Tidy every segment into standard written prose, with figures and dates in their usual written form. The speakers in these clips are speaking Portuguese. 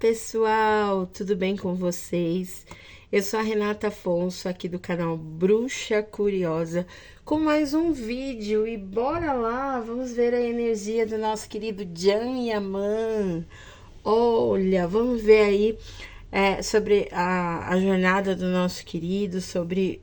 pessoal, tudo bem com vocês? Eu sou a Renata Afonso, aqui do canal Bruxa Curiosa, com mais um vídeo. E bora lá, vamos ver a energia do nosso querido Jan Yaman. Olha, vamos ver aí sobre a jornada do nosso querido, sobre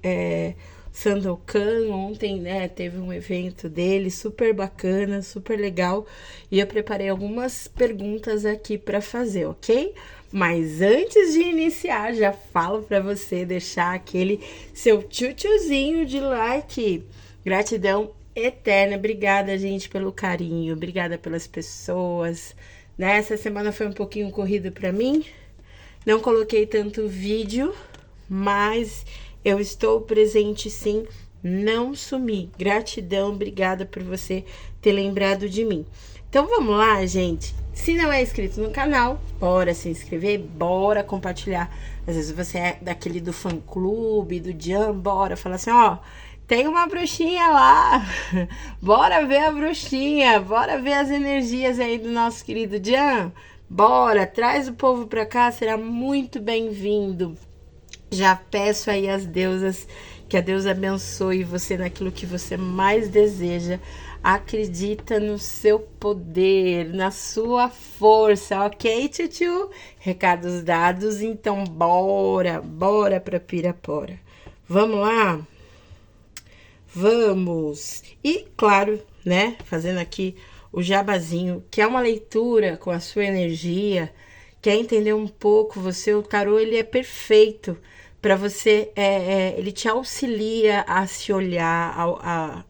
Sandokan. Ontem, né, teve um evento dele super bacana, super legal, e eu preparei algumas perguntas aqui para fazer, ok? Mas antes de iniciar, já falo para você deixar aquele seu tchutchuzinho de like. Gratidão eterna, obrigada, gente, pelo carinho, obrigada pelas pessoas. Nessa semana foi um pouquinho corrido para mim, não coloquei tanto vídeo, mas eu estou presente sim, não sumi. Gratidão, obrigada por você ter lembrado de mim. Então vamos lá, gente. Se não é inscrito no canal, bora se inscrever, bora compartilhar. Às vezes você é daquele do fã-clube, do Jan, bora falar assim, ó, tem uma bruxinha lá, bora ver a bruxinha, bora ver as energias aí do nosso querido Jan. Bora, traz o povo pra cá, será muito bem-vindo. Já peço aí às deusas que a Deus abençoe você naquilo que você mais deseja. Acredita no seu poder, na sua força, ok, tchutchu? Recados dados, então bora pra Pirapora. Vamos lá? Vamos! E, claro, né, fazendo aqui o jabazinho, que é uma leitura com a sua energia, quer entender um pouco você, o tarô, ele é perfeito para você, ele te auxilia a se olhar, a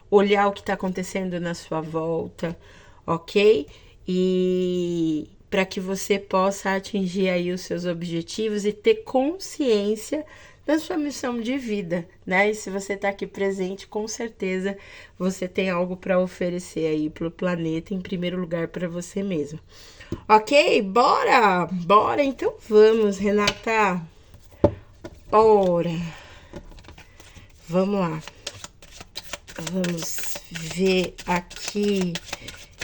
olhar o que está acontecendo na sua volta, ok? E para que você possa atingir aí os seus objetivos e ter consciência da sua missão de vida, né? E se você está aqui presente, com certeza você tem algo para oferecer aí para o planeta, em primeiro lugar para você mesmo. Ok? Bora! Bora! Então vamos, Renata! Bora! Vamos lá! Vamos ver aqui.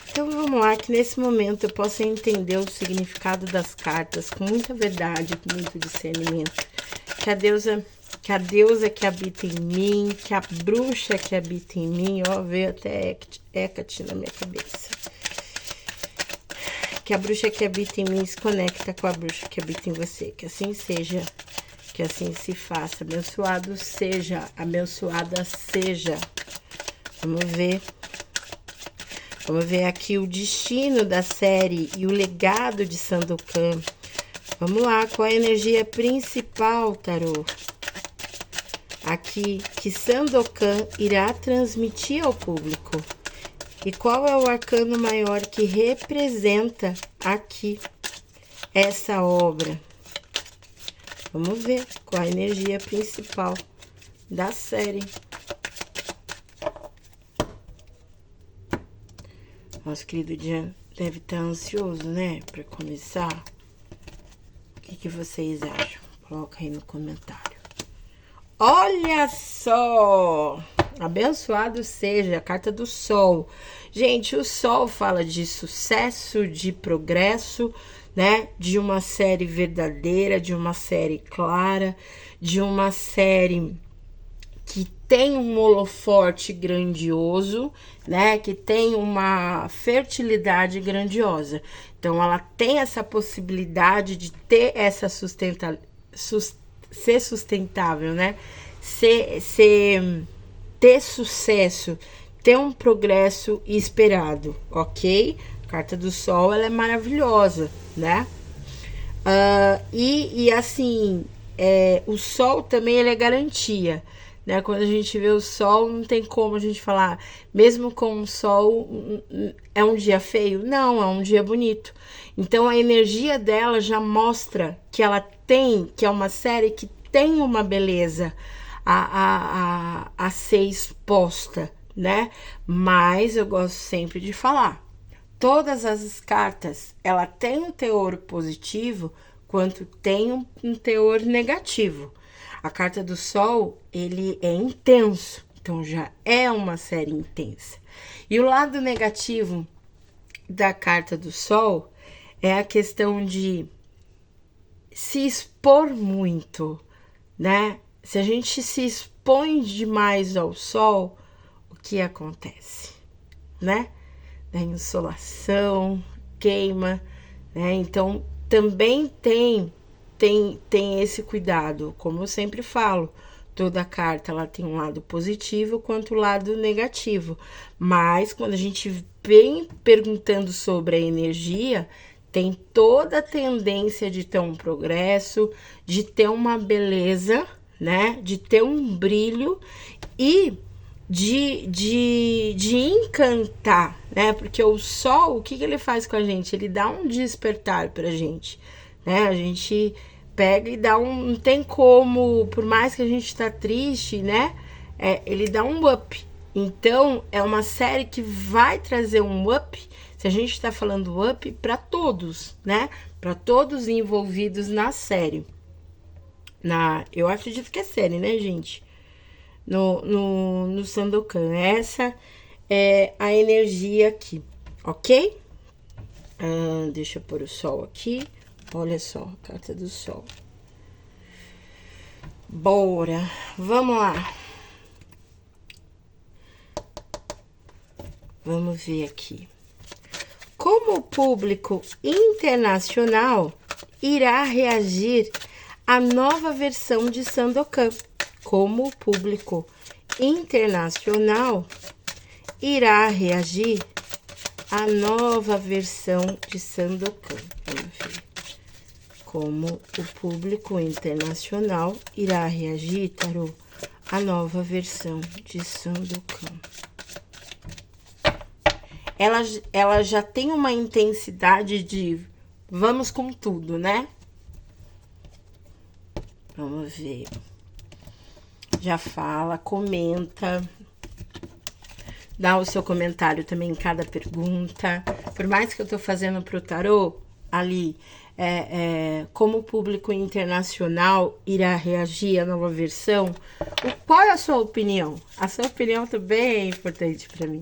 Então vamos lá, que nesse momento eu possa entender o significado das cartas com muita verdade, com muito discernimento. Que a deusa que habita em mim, que a bruxa que habita em mim, ó, veio até Hecate na minha cabeça. Que a bruxa que habita em mim se conecta com a bruxa que habita em você. Que assim seja, que assim se faça. Abençoado seja, abençoada seja. Vamos ver. Vamos ver aqui o destino da série e o legado de Sandokan. Vamos lá, qual é a energia principal, tarô? Aqui, que Sandokan irá transmitir ao público. E qual é o arcano maior que representa aqui essa obra? Vamos ver qual é a energia principal da série. Nosso querido Jan deve estar ansioso, né? Para começar. O que vocês acham? Coloca aí no comentário. Olha só! Abençoado seja a carta do Sol. Gente, o Sol fala de sucesso, de progresso, né? De uma série verdadeira, de uma série clara, de uma série que tem um holofote grandioso, né? Que tem uma fertilidade grandiosa. Então, ela tem essa possibilidade de ter essa ser sustentável, né? Ter sucesso, ter um progresso esperado, ok? A carta do Sol, ela é maravilhosa, né? Assim, o Sol também ele é garantia, né? Quando a gente vê o Sol, não tem como a gente falar, mesmo com o Sol, é um dia feio? Não, é um dia bonito. Então, a energia dela já mostra que ela tem, que é uma série que tem uma beleza a ser exposta, né? Mas eu gosto sempre de falar, todas as cartas, ela tem um teor positivo, quanto tem um teor negativo. A carta do Sol, ele é intenso, então já é uma série intensa. E o lado negativo da carta do Sol é a questão de se expor muito, né? Se a gente se expõe demais ao sol, o que acontece, né? Da insolação, queima, né? Então também tem esse cuidado, como eu sempre falo. Toda carta ela tem um lado positivo quanto o lado negativo. Mas quando a gente vem perguntando sobre a energia, tem toda a tendência de ter um progresso, de ter uma beleza, né? De ter um brilho e de encantar, né? Porque o sol, o que ele faz com a gente? Ele dá um despertar pra gente, né? A gente pega e dá um. Não tem como, por mais que a gente tá triste, né? Ele dá um up. Então, é uma série que vai trazer um up. Se a gente tá falando up para todos, né? Para todos envolvidos na série. Eu acredito que é série, né, gente? No Sandokan. Essa é a energia aqui, ok? Deixa eu pôr o sol aqui. Olha só, carta do sol. Bora, vamos lá. Vamos ver aqui. Como o público internacional irá reagir à nova versão de Sandokan? Como o público internacional irá reagir à nova versão de Sandokan? Vamos ver. Como o público internacional irá reagir, tarô, à nova versão de Sandokan? Ela já tem uma intensidade de vamos com tudo, né? Vamos ver. Já fala, comenta. Dá o seu comentário também em cada pergunta. Por mais que eu tô fazendo pro tarô, ali, como o público internacional irá reagir à nova versão, qual é a sua opinião? A sua opinião também é importante para mim.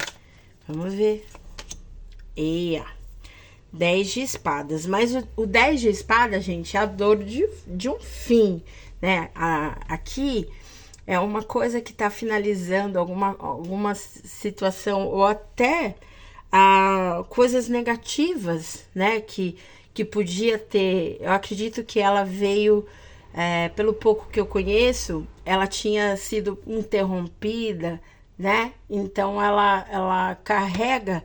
Vamos ver. 10 de espadas. Mas o 10 de espadas, gente, é a dor de um fim, né? Aqui é uma coisa que tá finalizando alguma situação, ou até coisas negativas, né? Que podia ter. Eu acredito que ela veio, pelo pouco que eu conheço, ela tinha sido interrompida, né? Então ela carrega.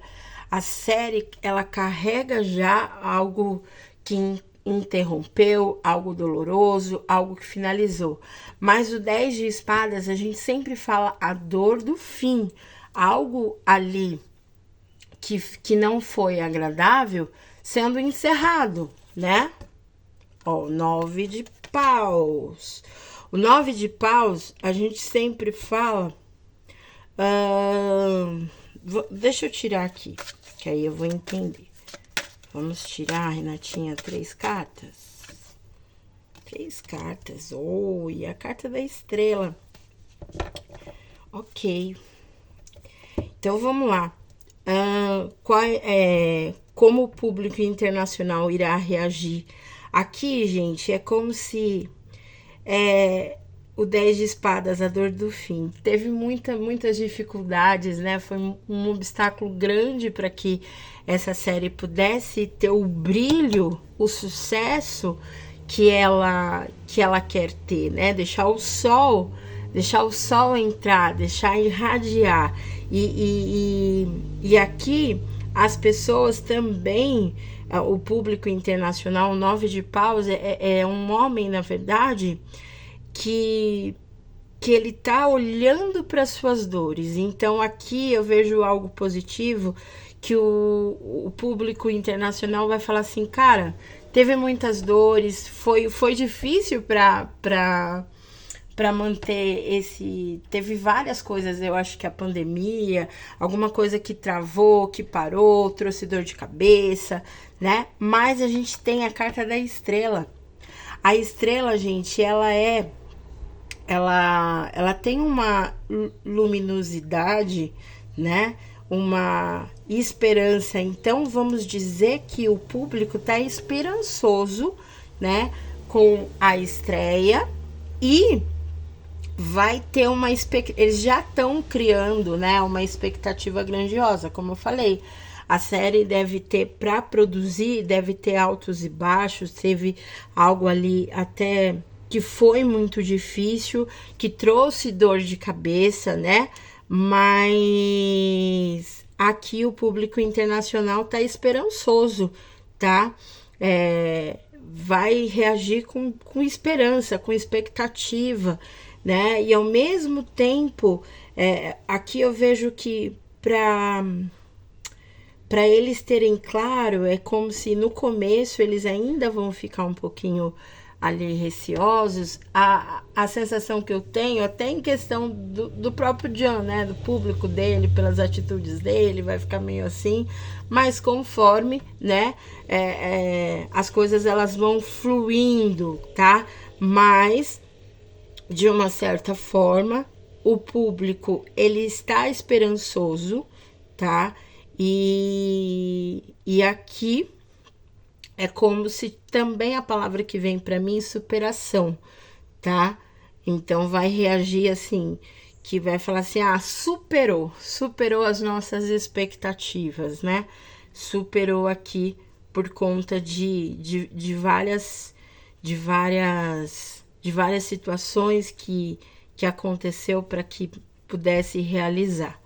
A série, ela carrega já algo que interrompeu, algo doloroso, algo que finalizou. Mas o 10 de espadas, a gente sempre fala a dor do fim. Algo ali que não foi agradável sendo encerrado, né? Ó, 9 de paus. O 9 de paus, a gente sempre fala... deixa eu tirar aqui, que aí eu vou entender. Vamos tirar, Renatinha, 3 cartas. 3 cartas. Oh, e a carta da estrela. Ok. Então, vamos lá. Como o público internacional irá reagir? Aqui, gente, é como se... o 10 de espadas, a dor do fim. Teve muitas dificuldades, né? Foi um obstáculo grande para que essa série pudesse ter o brilho, o sucesso que ela quer ter, né? Deixar o sol entrar, deixar irradiar. E aqui as pessoas também, o público internacional, o 9 de paus, é um homem, na verdade, que ele tá olhando para suas dores. Então aqui eu vejo algo positivo, que o público internacional vai falar assim, cara, teve muitas dores, foi difícil para manter teve várias coisas, eu acho que a pandemia, alguma coisa que travou, que parou, trouxe dor de cabeça, né? Mas a gente tem a carta da estrela. A estrela, gente, ela tem uma luminosidade, né? Uma esperança. Então, vamos dizer que o público está esperançoso, né? com a estreia e vai ter uma eles já estão criando, né, uma expectativa grandiosa, como eu falei. A série deve ter, para produzir, deve ter altos e baixos. Teve algo ali até que foi muito difícil, que trouxe dor de cabeça, né? Mas aqui o público internacional tá esperançoso, tá? Vai reagir com esperança, com expectativa, né? E ao mesmo tempo, aqui eu vejo que para eles terem claro, é como se no começo eles ainda vão ficar um pouquinho ali receosos. A sensação que eu tenho, até em questão do próprio John, né, do público dele, pelas atitudes dele, vai ficar meio assim, mas conforme, né, as coisas elas vão fluindo, tá? Mas, de uma certa forma, o público, ele está esperançoso, tá? E aqui é como se também a palavra que vem para mim, superação, tá? Então vai reagir assim, que vai falar assim, superou as nossas expectativas, né? Superou aqui por conta de várias situações que aconteceu para que pudesse realizar,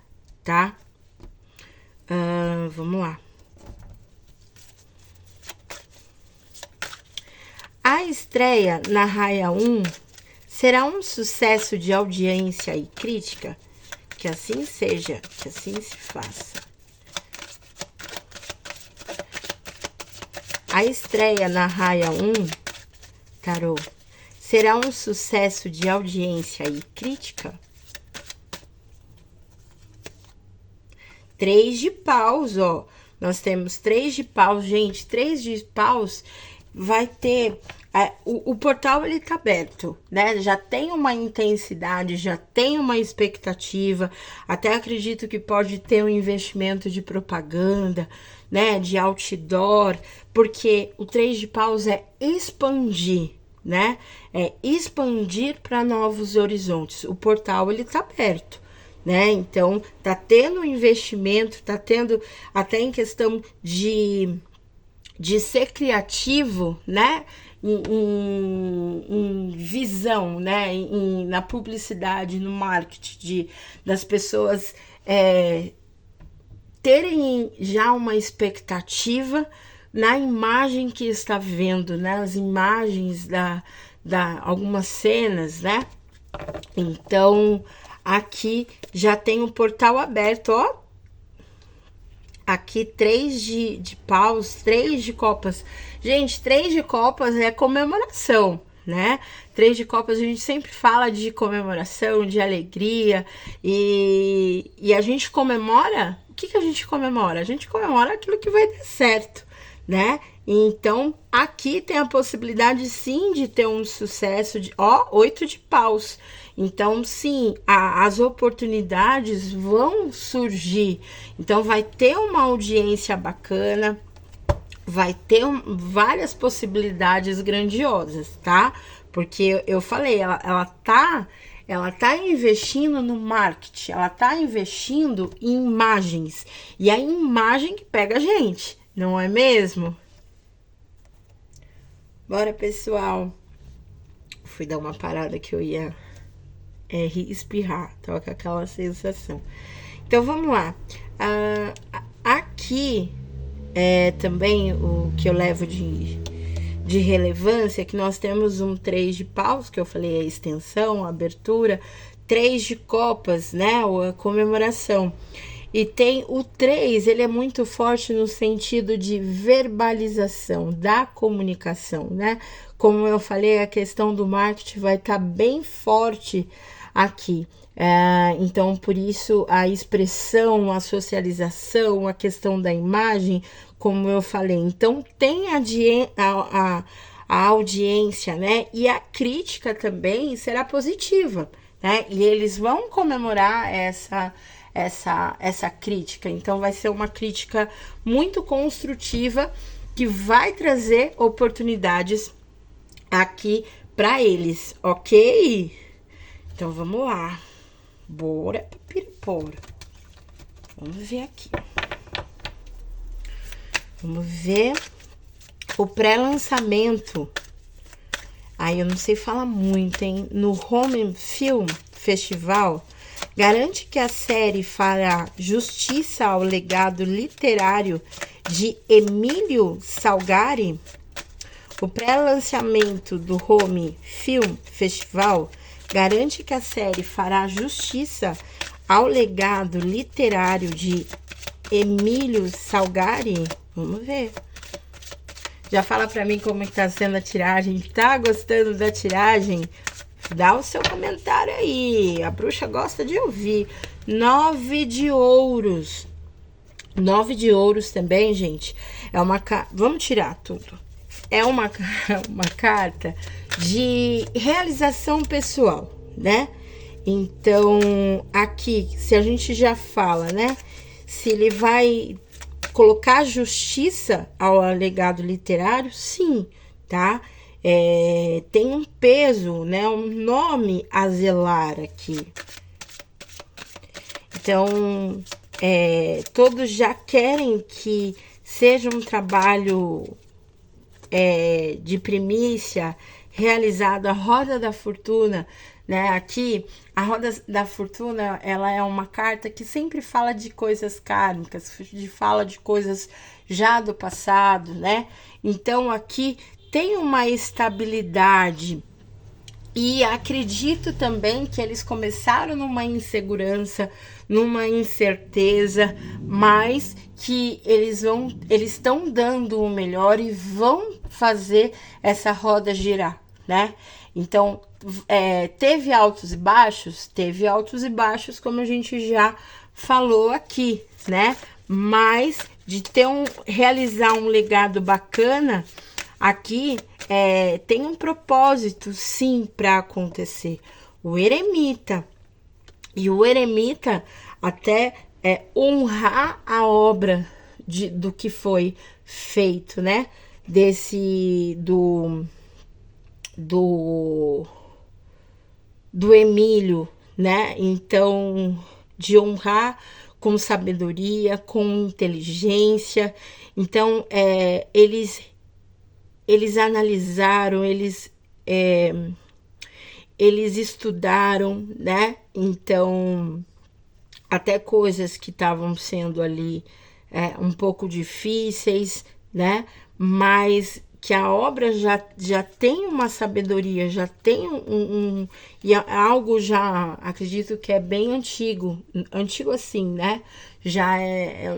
tá? Vamos lá. A estreia na Raia 1 será um sucesso de audiência e crítica? Que assim seja, que assim se faça. A estreia na Raia 1, tarô, será um sucesso de audiência e crítica? 3 de paus, ó. Nós temos 3 de paus, gente. 3 de paus vai ter... o portal, ele tá aberto, né? Já tem uma intensidade, já tem uma expectativa. Até acredito que pode ter um investimento de propaganda, né? De outdoor. Porque o 3 de paus é expandir, né? É expandir para novos horizontes. O portal, ele tá aberto, né? Então, tá tendo investimento, tá tendo até em questão de ser criativo, né? Em visão, né? Na publicidade, no marketing, das pessoas terem já uma expectativa na imagem que está vendo, né? As imagens algumas cenas, né? Então, aqui já tem um portal aberto, ó. Aqui 3 de paus, 3 de copas. Gente, 3 de copas é comemoração, né? 3 de copas a gente sempre fala de comemoração, de alegria. E a gente comemora... O que a gente comemora? A gente comemora aquilo que vai dar certo, né? Então, aqui tem a possibilidade, sim, de ter um sucesso de... Ó, 8 de paus. Então, sim, as oportunidades vão surgir. Então, vai ter uma audiência bacana, vai ter várias possibilidades grandiosas, tá? Porque eu falei, ela tá investindo no marketing, ela tá investindo em imagens. E a imagem que pega a gente, não é mesmo? Bora, pessoal. Fui dar uma parada que eu ia... espirrar, tava com aquela sensação. Então, vamos lá. Aqui, também, o que eu levo de relevância, é que nós temos um 3 de paus, que eu falei, a extensão, a abertura, 3 de copas, né, a comemoração. E tem o 3, ele é muito forte no sentido de verbalização, da comunicação, né? Como eu falei, a questão do marketing vai estar bem forte aqui. Então, por isso, a expressão, a socialização, a questão da imagem, como eu falei. Então, tem a audiência, né? E a crítica também será positiva, né? E eles vão comemorar essa crítica. Então, vai ser uma crítica muito construtiva que vai trazer oportunidades aqui para eles, ok? Então, vamos lá. Bora pra Pirapora. Vamos ver aqui. Vamos ver o pré-lançamento. Aí eu não sei falar muito, hein? No Home Film Festival, garante que a série fará justiça ao legado literário de Emílio Salgari. O pré-lançamento do Home Film Festival garante que a série fará justiça ao legado literário de Emílio Salgari. Vamos ver. Já fala pra mim como é que tá sendo a tiragem. Tá gostando da tiragem? Dá o seu comentário aí. A bruxa gosta de ouvir. 9 de ouros. 9 de ouros também, gente. É uma... Vamos tirar tudo. É uma carta de realização pessoal, né? Então, aqui, se a gente já fala, né? Se ele vai colocar justiça ao legado literário, sim, tá? Tem um peso, né? Um nome a zelar aqui. Então, todos já querem que seja um trabalho de primícia realizado a Roda da Fortuna, né? Aqui, a Roda da Fortuna, ela é uma carta que sempre fala de coisas kármicas, fala de coisas já do passado, né? Então, aqui tem uma estabilidade. E acredito também que eles começaram numa insegurança, numa incerteza, mas que eles estão dando o melhor e vão fazer essa roda girar, né? Então, teve altos e baixos, como a gente já falou aqui, né? Mas de realizar um legado bacana, aqui tem um propósito, sim, para acontecer. O eremita. E o eremita até honrar a obra do que foi feito, né? Do Emílio, né? Então, de honrar com sabedoria, com inteligência. Então, eles analisaram, eles estudaram, né? Então, até coisas que estavam sendo ali um pouco difíceis, né? Mas que a obra já tem uma sabedoria, já tem e algo já, acredito que é bem antigo assim, né? Já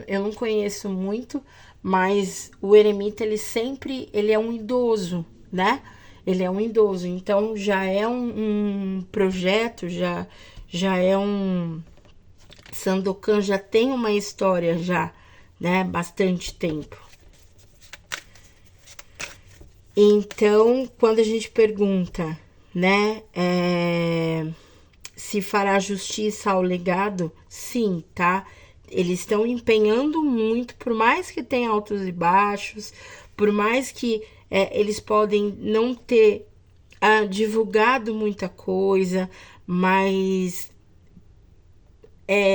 eu não conheço muito, mas o eremita, ele é um idoso, né? Ele é um idoso, então já é um projeto, já é um... Sandokan já tem uma história já, né? Bastante tempo. Então, quando a gente pergunta, né? Se fará justiça ao legado, sim, tá? Eles estão empenhando muito, por mais que tenha altos e baixos, por mais que eles podem não ter divulgado muita coisa, mas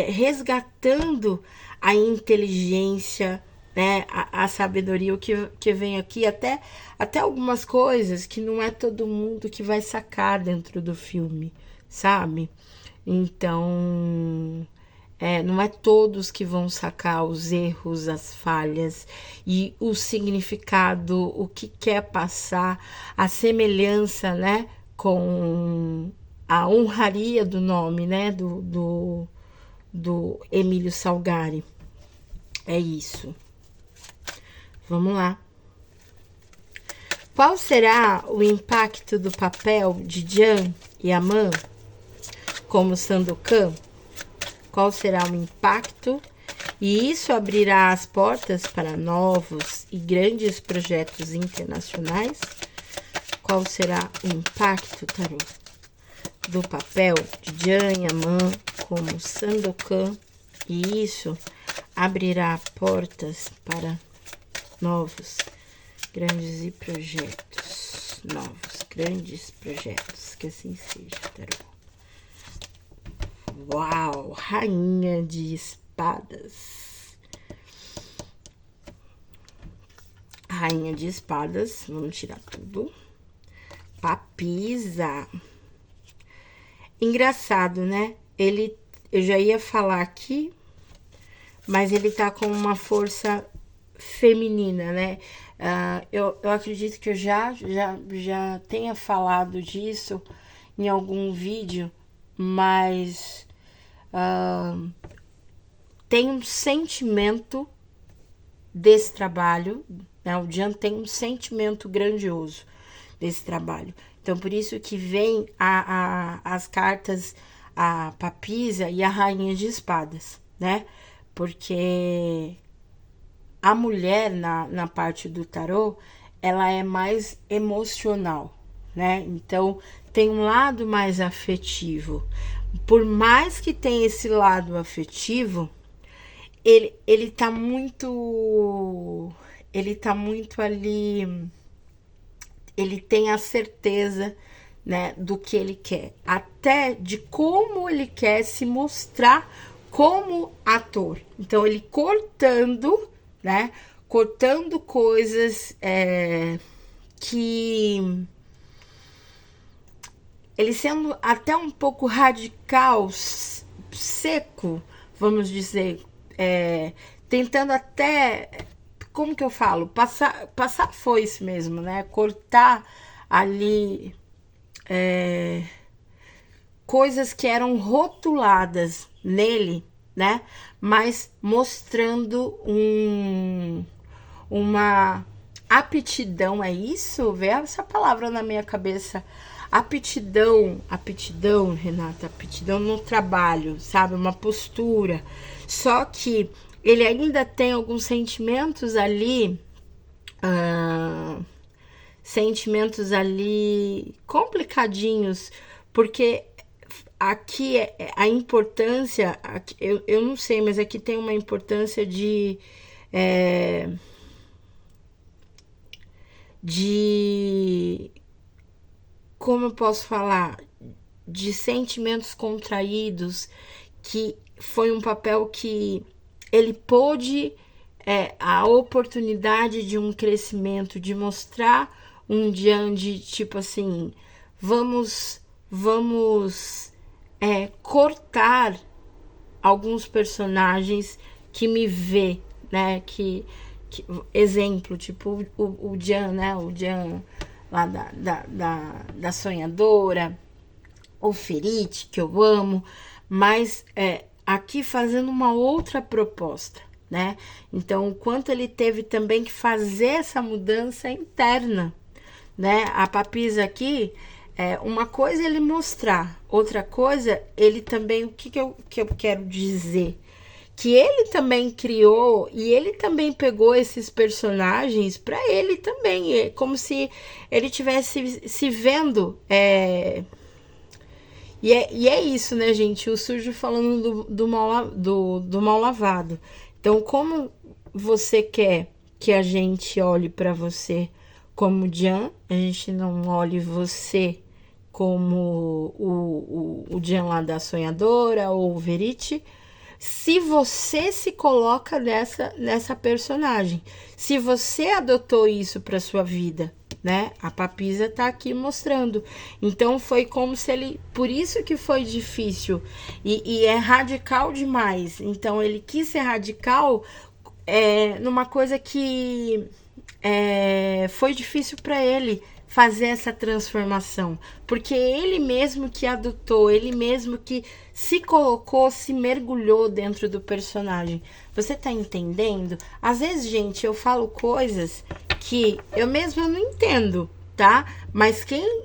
resgatando a inteligência, né, a sabedoria, o que vem aqui, até algumas coisas que não é todo mundo que vai sacar dentro do filme, sabe? Então, não é todos que vão sacar os erros, as falhas e o significado, o que quer passar, a semelhança, né, com a honraria do nome, né, do Emílio Salgari. É isso. Vamos lá. Qual será o impacto do papel de Jan e Aman como Sandokan? Qual será o impacto? E isso abrirá as portas para novos e grandes projetos internacionais? Qual será o impacto, tarô, do papel de Jan e Aman como Sandokan? E isso abrirá portas para novos, grandes e projetos novos. grandes projetos, que assim seja, tarô. Uau, rainha de espadas. Rainha de espadas, vamos tirar tudo. Papisa. Engraçado, né? Eu já ia falar aqui, mas ele tá com uma força feminina, né? Eu acredito que eu já tenha falado disso em algum vídeo, mas tem um sentimento desse trabalho, né? O Jan tem um sentimento grandioso desse trabalho. Então, por isso que vem as cartas, a Papisa e a Rainha de Espadas, né? Porque a mulher, na parte do tarô, ela é mais emocional, né? Então, tem um lado mais afetivo. Por mais que tenha esse lado afetivo, ele tá muito ali, ele tem a certeza, né, do que ele quer, até de como ele quer se mostrar como ator. Então, ele cortando, né, cortando coisas que ele sendo até um pouco radical, seco, vamos dizer, tentando até, como que eu falo, passar foice mesmo, né, cortar ali coisas que eram rotuladas nele, né, mas mostrando uma aptidão, é isso? Veio essa palavra na minha cabeça. Aptidão, Renata, aptidão no trabalho, sabe? Uma postura. Só que ele ainda tem alguns sentimentos ali, complicadinhos, porque aqui a importância, eu não sei, mas aqui tem uma importância de como eu posso falar, de sentimentos contraídos, que foi um papel que ele pôde, a oportunidade de um crescimento, de mostrar um diante, tipo assim, vamos cortar alguns personagens que me vê, né, exemplo, tipo o Jan, né, o Jan lá da Sonhadora, o Ferite, que eu amo, mas aqui fazendo uma outra proposta, né? Então, o quanto ele teve também que fazer essa mudança interna, né? A Papisa aqui, uma coisa é ele mostrar, outra coisa, ele também, o que eu quero dizer? Que ele também criou e ele também pegou esses personagens para ele também, como se ele tivesse se vendo. E é isso, né, gente? O sujo falando do mal lavado. Então, como você quer que a gente olhe para você como Jan, a gente não olhe você como o Jan lá da Sonhadora ou o Verite, se você se coloca nessa personagem, se você adotou isso para sua vida, né? A Papisa tá aqui mostrando. Então foi como se ele, por isso que foi difícil e é radical demais. Então ele quis ser radical numa coisa que foi difícil para ele fazer essa transformação, porque ele mesmo que adotou, ele mesmo que se colocou, se mergulhou dentro do personagem. Você tá entendendo? Às vezes, gente, eu falo coisas que eu mesma não entendo, tá? Mas quem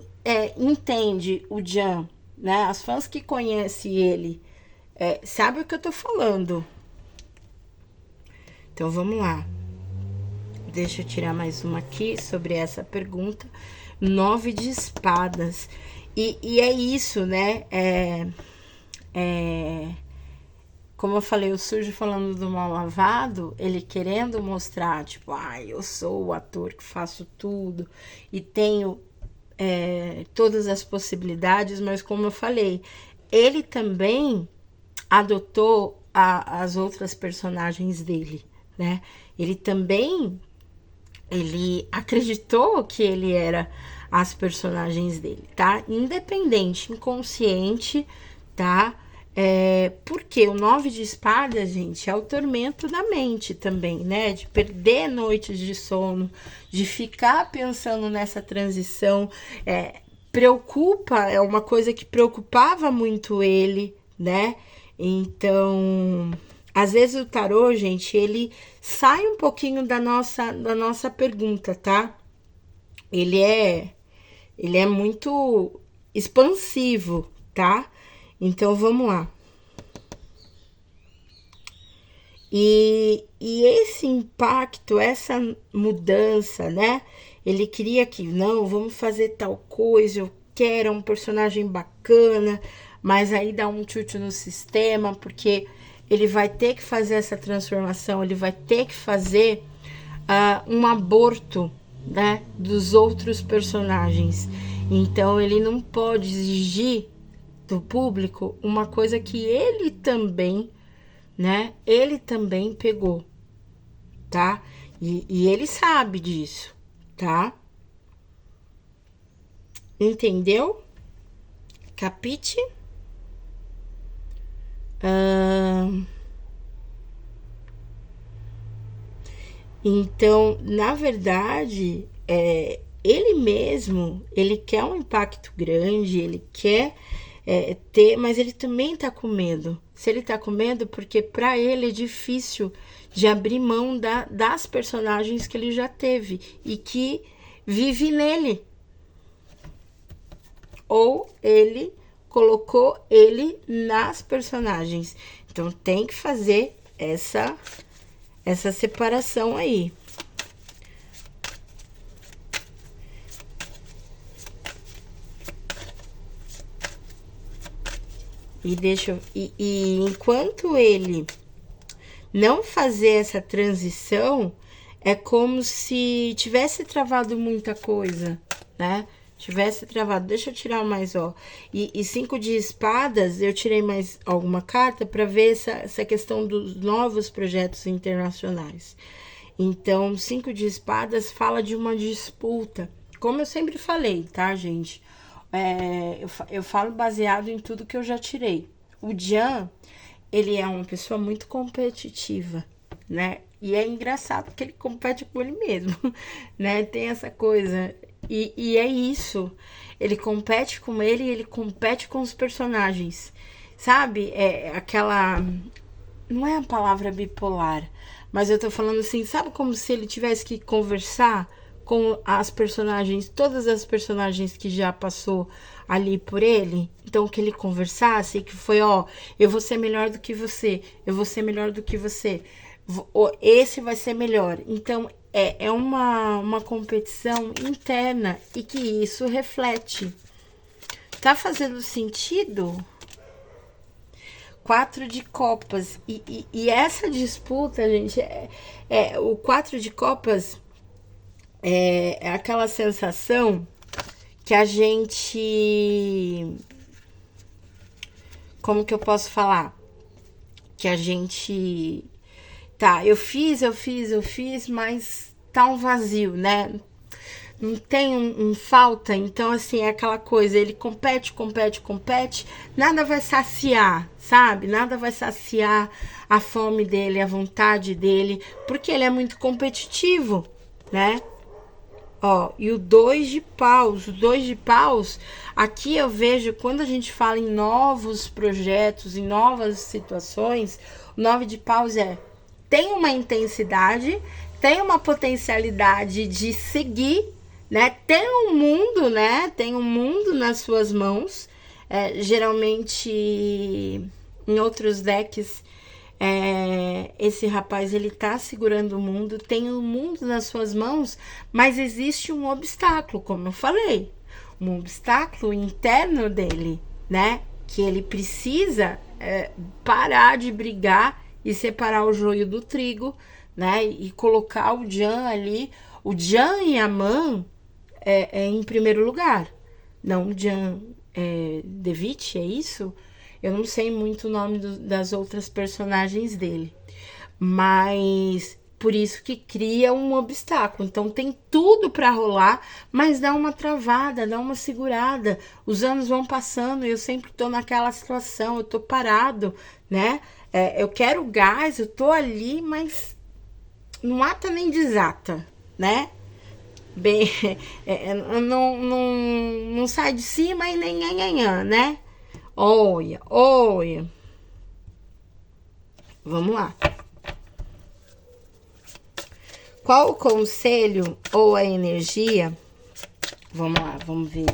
entende o Jan, né? As fãs que conhecem ele, sabe o que eu tô falando. Então vamos lá. Deixa eu tirar mais uma aqui sobre essa pergunta. 9 de espadas. E é isso, né? Como eu falei, o sujo falando do mal lavado, ele querendo mostrar, tipo, eu sou o ator que faço tudo e tenho todas as possibilidades, mas como eu falei, ele também adotou as outras personagens dele, né? Ele acreditou que ele era as personagens dele, tá? Independente, inconsciente, tá? Porque o 9 de espadas, gente, é o tormento da mente também, né? De perder noites de sono, de ficar pensando nessa transição. Preocupa, é uma coisa que preocupava muito ele, né? Então, às vezes o tarô, gente, ele sai um pouquinho da nossa pergunta, tá? Ele é muito expansivo, tá? Então, vamos lá. E esse impacto, essa mudança, né? Ele queria que, não, vamos fazer tal coisa, eu quero um personagem bacana, mas aí dá um chute no sistema, porque ele vai ter que fazer essa transformação, ele vai ter que fazer um aborto, né, dos outros personagens. Então ele não pode exigir do público uma coisa que ele também, né, ele também pegou, tá? E ele sabe disso, tá? Entendeu? Capite? Então, na verdade, ele mesmo, ele quer um impacto grande, ele quer ter, mas ele também tá com medo. Se ele tá com medo, porque para ele é difícil de abrir mão das personagens que ele já teve e que vive nele. Ou ele colocou ele nas personagens. Então tem que fazer essa separação aí. E enquanto ele não fazer essa transição, é como se tivesse travado muita coisa, né? Tivesse travado. Deixa eu tirar mais, ó. E 5 de espadas, eu tirei mais alguma carta para ver essa questão dos novos projetos internacionais. Então, 5 de espadas fala de uma disputa. Como eu sempre falei, tá, gente? Eu falo baseado em tudo que eu já tirei. O Jan, ele é uma pessoa muito competitiva, né? E é engraçado porque ele compete com ele mesmo, né? Tem essa coisa. E é isso. Ele compete com ele e ele compete com os personagens. Sabe? É aquela. Não é a palavra bipolar, mas eu tô falando assim, sabe como se ele tivesse que conversar com as personagens, todas as personagens que já passou ali por ele? Então que ele conversasse, que foi, ó, eu vou ser melhor do que você, eu vou ser melhor do que você, esse vai ser melhor. Então é uma competição interna e que isso reflete. Tá fazendo sentido? 4 de copas. E essa disputa, gente, o 4 de copas é aquela sensação que a gente. Como que eu posso falar? Que a gente. Tá, eu fiz, mas tá um vazio, né? Não tem um falta, então assim, é aquela coisa, ele compete, nada vai saciar, sabe? Nada vai saciar a fome dele, a vontade dele, porque ele é muito competitivo, né? Ó, e o 2 de paus, aqui eu vejo, quando a gente fala em novos projetos, em novas situações, o 9 de paus tem uma intensidade, tem uma potencialidade de seguir, né? Tem um mundo, né? Tem um mundo nas suas mãos. Geralmente, em outros decks, esse rapaz, ele tá segurando o mundo, tem um mundo nas suas mãos, mas existe um obstáculo, como eu falei. Um obstáculo interno dele, né? Que ele precisa parar de brigar e separar o joio do trigo, né? E colocar o Jan ali. O Jan e a Man em primeiro lugar. Não, Jan Devich, é isso? Eu não sei muito o nome das outras personagens dele. Mas por isso que cria um obstáculo. Então tem tudo para rolar, mas dá uma travada, dá uma segurada. Os anos vão passando e eu sempre tô naquela situação, eu tô parado, né? Eu quero gás, eu tô ali, mas não ata nem desata, né? Bem, não sai de cima e nem nhanhanhã, né? Olha, olha. Vamos lá. Qual o conselho ou a energia? Vamos lá, vamos ver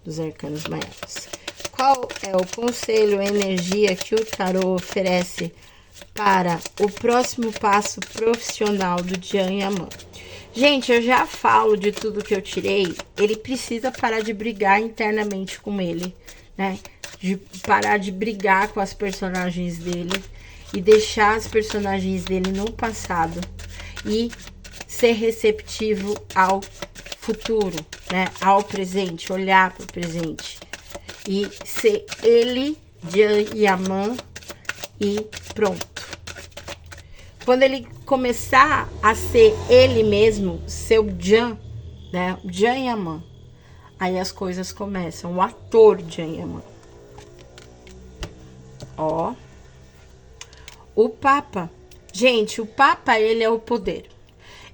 dos arcanos maiores. Qual é o conselho ou energia que o tarô oferece para o próximo passo profissional do Jan Yaman? Gente, eu já falo de tudo que eu tirei. Ele precisa parar de brigar internamente com ele, né? De parar de brigar com as personagens dele e deixar as personagens dele no passado e ser receptivo ao futuro, né? Ao presente, olhar para o presente e ser ele, Jan Yaman, e pronto. Quando ele começar a ser ele mesmo, seu Jan, né? Jan Yaman, aí as coisas começam. O ator Jan Yaman. Ó. O Papa. Gente, o Papa, ele é o poder.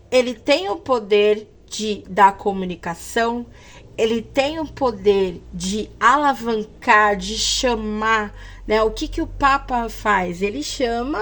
Ele tem o poder da comunicação, ele tem o poder de alavancar, de chamar, né? O que o Papa faz? Ele chama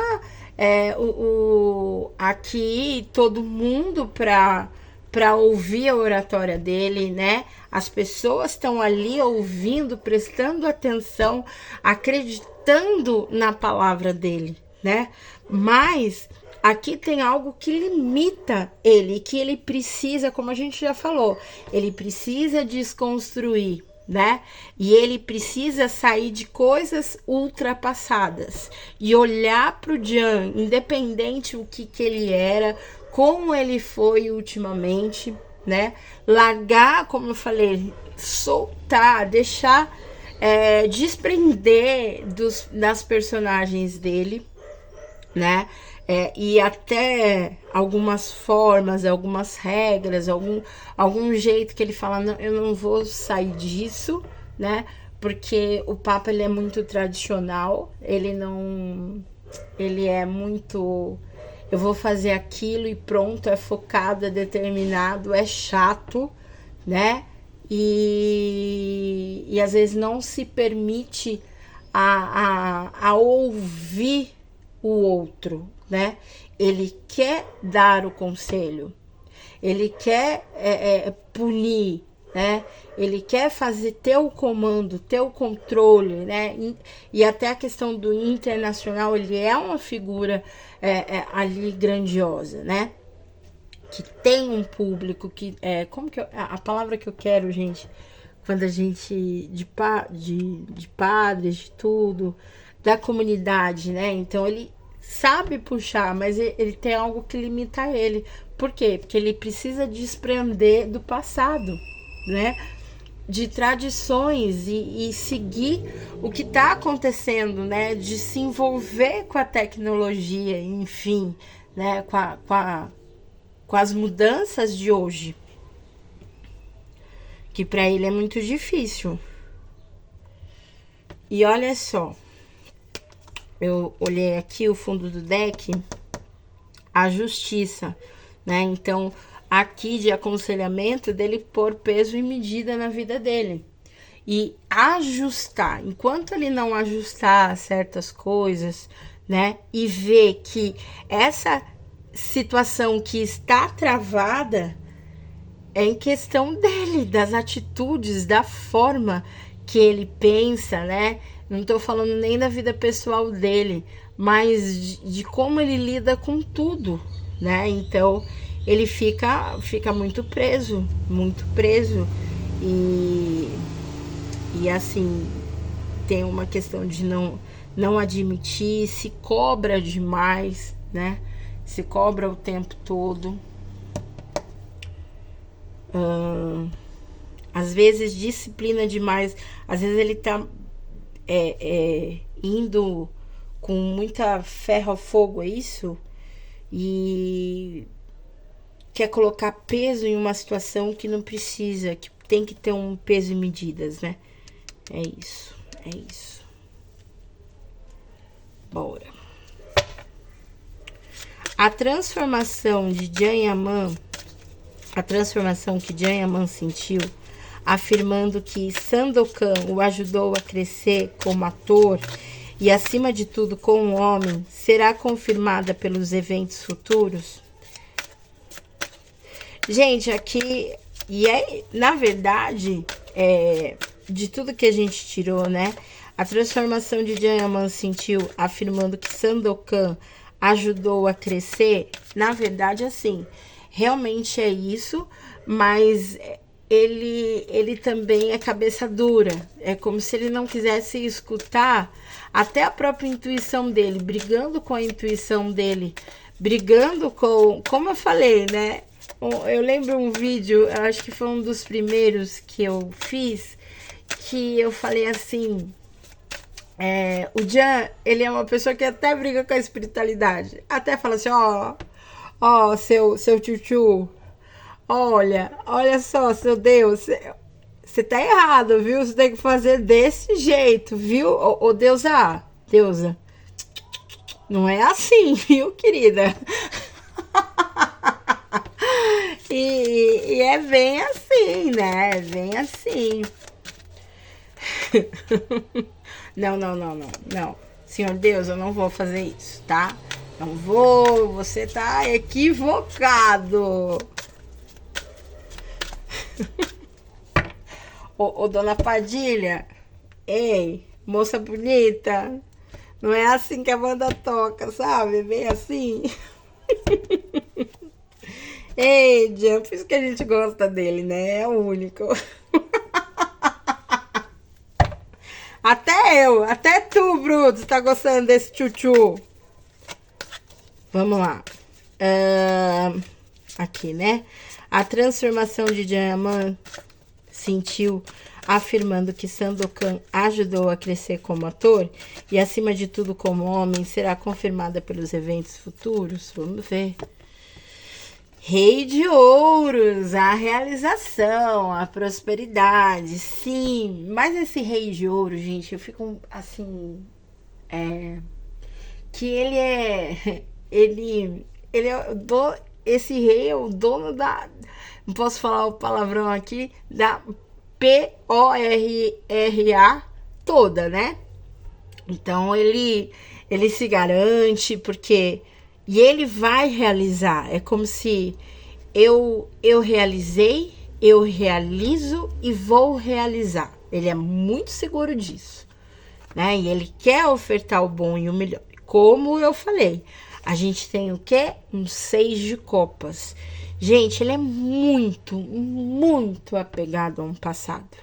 aqui todo mundo para ouvir a oratória dele, né? As pessoas estão ali ouvindo, prestando atenção, acreditando na palavra dele, né? Mas aqui tem algo que limita ele, que ele precisa, como a gente já falou, ele precisa desconstruir, né? E ele precisa sair de coisas ultrapassadas e olhar para o Jan, independente o que ele era, como ele foi ultimamente, né? Largar, como eu falei, soltar, deixar desprender das personagens dele, né? E até algumas formas, algumas regras, algum jeito que ele fala, não, eu não vou sair disso, né? Porque o Papa, ele é muito tradicional, ele é muito, eu vou fazer aquilo e pronto, é focado, é determinado, é chato, né? E às vezes não se permite a ouvir o outro, né? Ele quer dar o conselho, ele quer punir, né? Ele quer ter o comando, ter o controle, né? E até a questão do internacional, ele é uma figura ali grandiosa, né? Que tem um público que como que a palavra que eu quero, gente, quando a gente de padres, de tudo, da comunidade, né? Então ele sabe puxar, mas ele tem algo que limita ele. Por quê? Porque ele precisa desprender do passado, né? De tradições e seguir o que está acontecendo, né? De se envolver com a tecnologia, enfim, né? Com as mudanças de hoje, que para ele é muito difícil. E olha só, eu olhei aqui o fundo do deck, a justiça, né? Então, aqui de aconselhamento dele pôr peso e medida na vida dele e ajustar. Enquanto ele não ajustar certas coisas, né? E ver que essa situação que está travada é em questão dele, das atitudes, da forma que ele pensa, né? Não tô falando nem da vida pessoal dele, mas de como ele lida com tudo, né? Então, ele fica muito preso e assim, tem uma questão de não admitir, se cobra demais, né? Se cobra o tempo todo. Às vezes disciplina demais, às vezes ele tá indo com muita ferro a fogo, é isso? E quer colocar peso em uma situação que não precisa, que tem que ter um peso e medidas, né? É isso, é isso. Bora. A transformação de Janyaman, a transformação que Janyaman sentiu, afirmando que Sandokan o ajudou a crescer como ator e, acima de tudo, como homem, será confirmada pelos eventos futuros? Gente, aqui, na verdade, de tudo que a gente tirou, né? A transformação de Janyaman sentiu, afirmando que Sandokan ajudou a crescer, na verdade, assim, realmente é isso, mas ele também é cabeça dura. É como se ele não quisesse escutar até a própria intuição dele, brigando com a intuição dele, brigando com, como eu falei, né? Eu lembro um vídeo, eu acho que foi um dos primeiros que eu fiz, que eu falei assim, o Jan, ele é uma pessoa que até briga com a espiritualidade, até fala assim, ó, seu tchutchu, olha só, seu Deus, você tá errado, viu? Você tem que fazer desse jeito, viu? Ô deusa, não é assim, viu, querida? E é bem assim, né? É bem assim. Não. Senhor Deus, eu não vou fazer isso, tá? Não vou, você tá equivocado. Ô, dona Padilha, ei, moça bonita, não é assim que a banda toca, sabe? Bem assim. Ei, Jean, por isso que a gente gosta dele, né? É o único. Até tu, Bruto, tá gostando desse tchutchu. Vamos lá. Aqui, né? A transformação de Janyaman sentiu, afirmando que Sandokan ajudou a crescer como ator e, acima de tudo, como homem, será confirmada pelos eventos futuros. Vamos ver. Rei de ouros, a realização, a prosperidade, sim. Mas esse rei de ouro, gente, eu fico assim, que ele é, ele é esse rei é o dono da, não posso falar o palavrão aqui, da PORRA toda, né? Então ele se garante porque e ele vai realizar. É como se eu realizei, eu realizo e vou realizar. Ele é muito seguro disso, né? E ele quer ofertar o bom e o melhor. Como eu falei, a gente tem o quê? Um 6 de copas. Gente, ele é muito, muito apegado a um passado,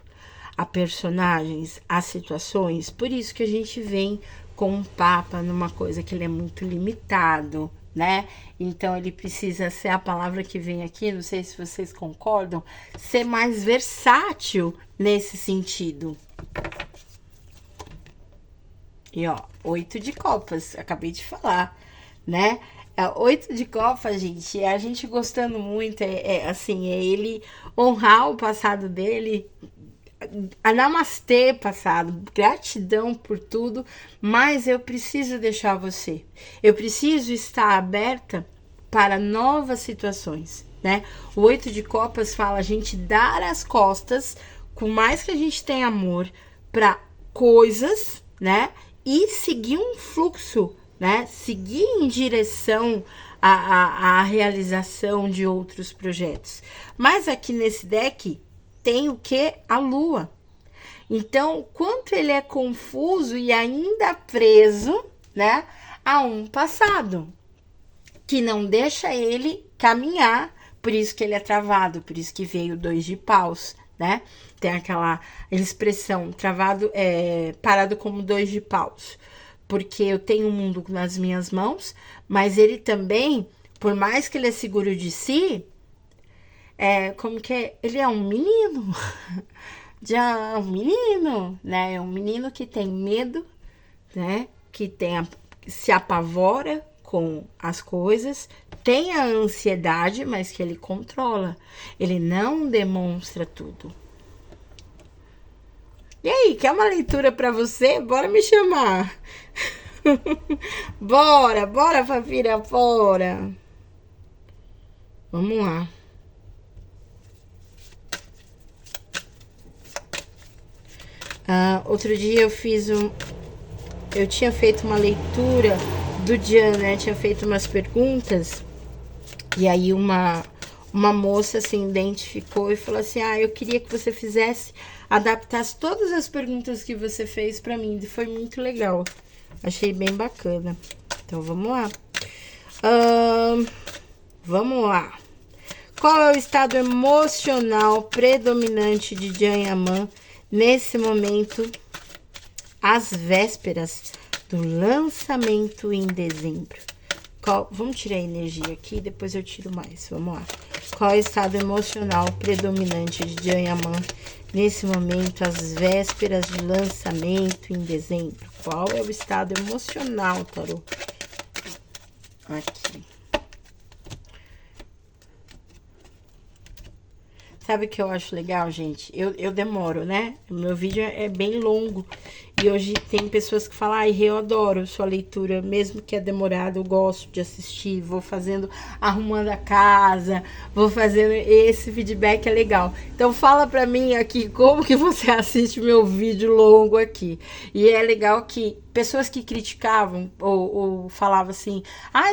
a personagens, a situações. Por isso que a gente vem com um Papa numa coisa que ele é muito limitado, né? Então ele precisa ser, a palavra que vem aqui, não sei se vocês concordam, ser mais versátil nesse sentido. E ó, 8 de copas, acabei de falar, né? 8 de copas, gente, é a gente gostando muito, assim, é ele honrar o passado dele, a namastê passado, gratidão por tudo, mas eu preciso deixar você, eu preciso estar aberta para novas situações, né? O 8 de copas fala a gente dar as costas, com mais que a gente tenha amor, para coisas, né? E seguir um fluxo, né? Seguir em direção à realização de outros projetos. Mas aqui nesse deck tem o que? A lua. Então, quanto ele é confuso e ainda preso, né, a um passado que não deixa ele caminhar, por isso que ele é travado, por isso que veio o 2 de paus, né? Tem aquela expressão, travado, parado como 2 de paus, porque eu tenho o mundo nas minhas mãos, mas ele também, por mais que ele é seguro de si, como que é? Ele é um menino, já é um menino, né? É um menino que tem medo, né? Que se apavora com as coisas, tem a ansiedade, mas que ele controla. Ele não demonstra tudo. E aí, quer uma leitura para você? Bora me chamar. Bora, Fafira, bora. Vamos lá. Outro dia eu tinha feito uma leitura do Dian, né? Tinha feito umas perguntas. E aí uma moça se identificou e falou assim: eu queria que você adaptasse todas as perguntas que você fez para mim. E foi muito legal. Achei bem bacana. Então vamos lá. Vamos lá. Qual é o estado emocional predominante de Jan Yaman nesse momento, às vésperas do lançamento em dezembro? Vamos tirar a energia aqui, depois eu tiro mais. Vamos lá. Qual é o estado emocional predominante de Jan Yaman nesse momento, às vésperas de lançamento em dezembro? Qual é o estado emocional, tarô? Aqui. Sabe o que eu acho legal, gente? Eu demoro, né? O meu vídeo é bem longo. E hoje tem pessoas que falam: eu adoro sua leitura, mesmo que é demorado, eu gosto de assistir. Vou fazendo, arrumando a casa, vou fazendo, esse feedback é legal. Então fala pra mim aqui como que você assiste meu vídeo longo aqui. E é legal que pessoas que criticavam ou falavam assim: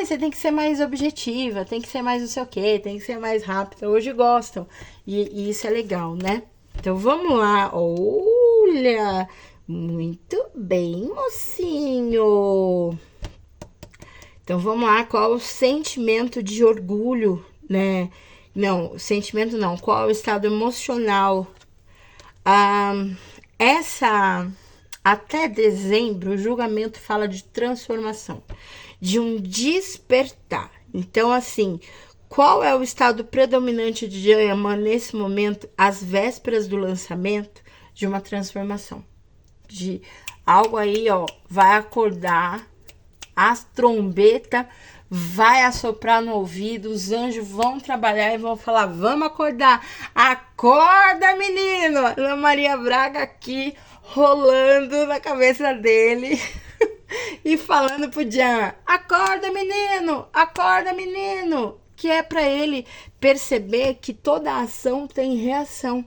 você tem que ser mais objetiva, tem que ser mais não sei o quê, tem que ser mais rápida. Hoje gostam. E isso é legal, né? Então vamos lá. Olha, muito bem, mocinho. Então vamos lá. Qual o sentimento de orgulho, né? Não, sentimento não. Qual é o estado emocional? Até dezembro, o julgamento fala de transformação, de um despertar. Então, assim, qual é o estado predominante de Jan Yaman nesse momento, às vésperas do lançamento? De uma transformação. De algo aí, vai acordar, as trombetas vai assoprar no ouvido, os anjos vão trabalhar e vão falar: vamos acordar. Acorda, menino! Ana Maria Braga aqui, rolando na cabeça dele e falando pro Jan: acorda, menino! Acorda, menino! Que é para ele perceber que toda ação tem reação.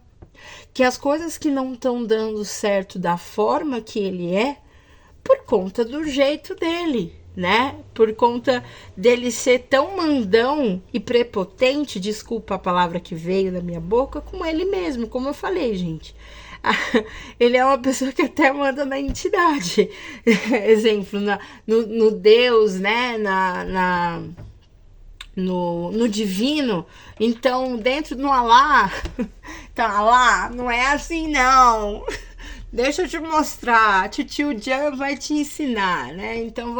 Que as coisas que não estão dando certo da forma que ele é, por conta do jeito dele, né? Por conta dele ser tão mandão e prepotente, desculpa a palavra que veio da minha boca, com ele mesmo, como eu falei, gente. Ele é uma pessoa que até manda na entidade. Exemplo, no Deus, né? No divino. Então, dentro do Alá, tá, Alá, não é assim não. Deixa eu te mostrar, tio Jan vai te ensinar, né? Então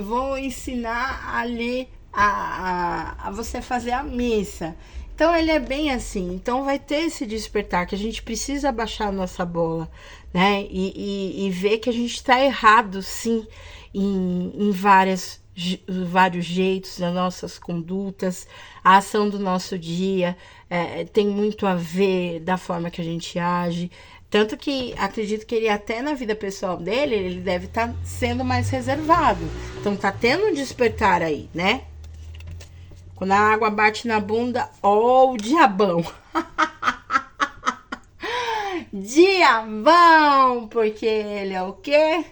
vou ensinar ali a você fazer a missa. Então ele é bem assim. Então vai ter esse despertar que a gente precisa baixar a nossa bola, né? E ver que a gente está errado, sim, em vários jeitos das nossas condutas, a ação do nosso dia tem muito a ver da forma que a gente age. Tanto que acredito que ele até na vida pessoal dele, ele deve estar sendo mais reservado. Então tá tendo um despertar aí, né? Quando a água bate na bunda, ó o diabão. Diabão! Porque ele é o quê?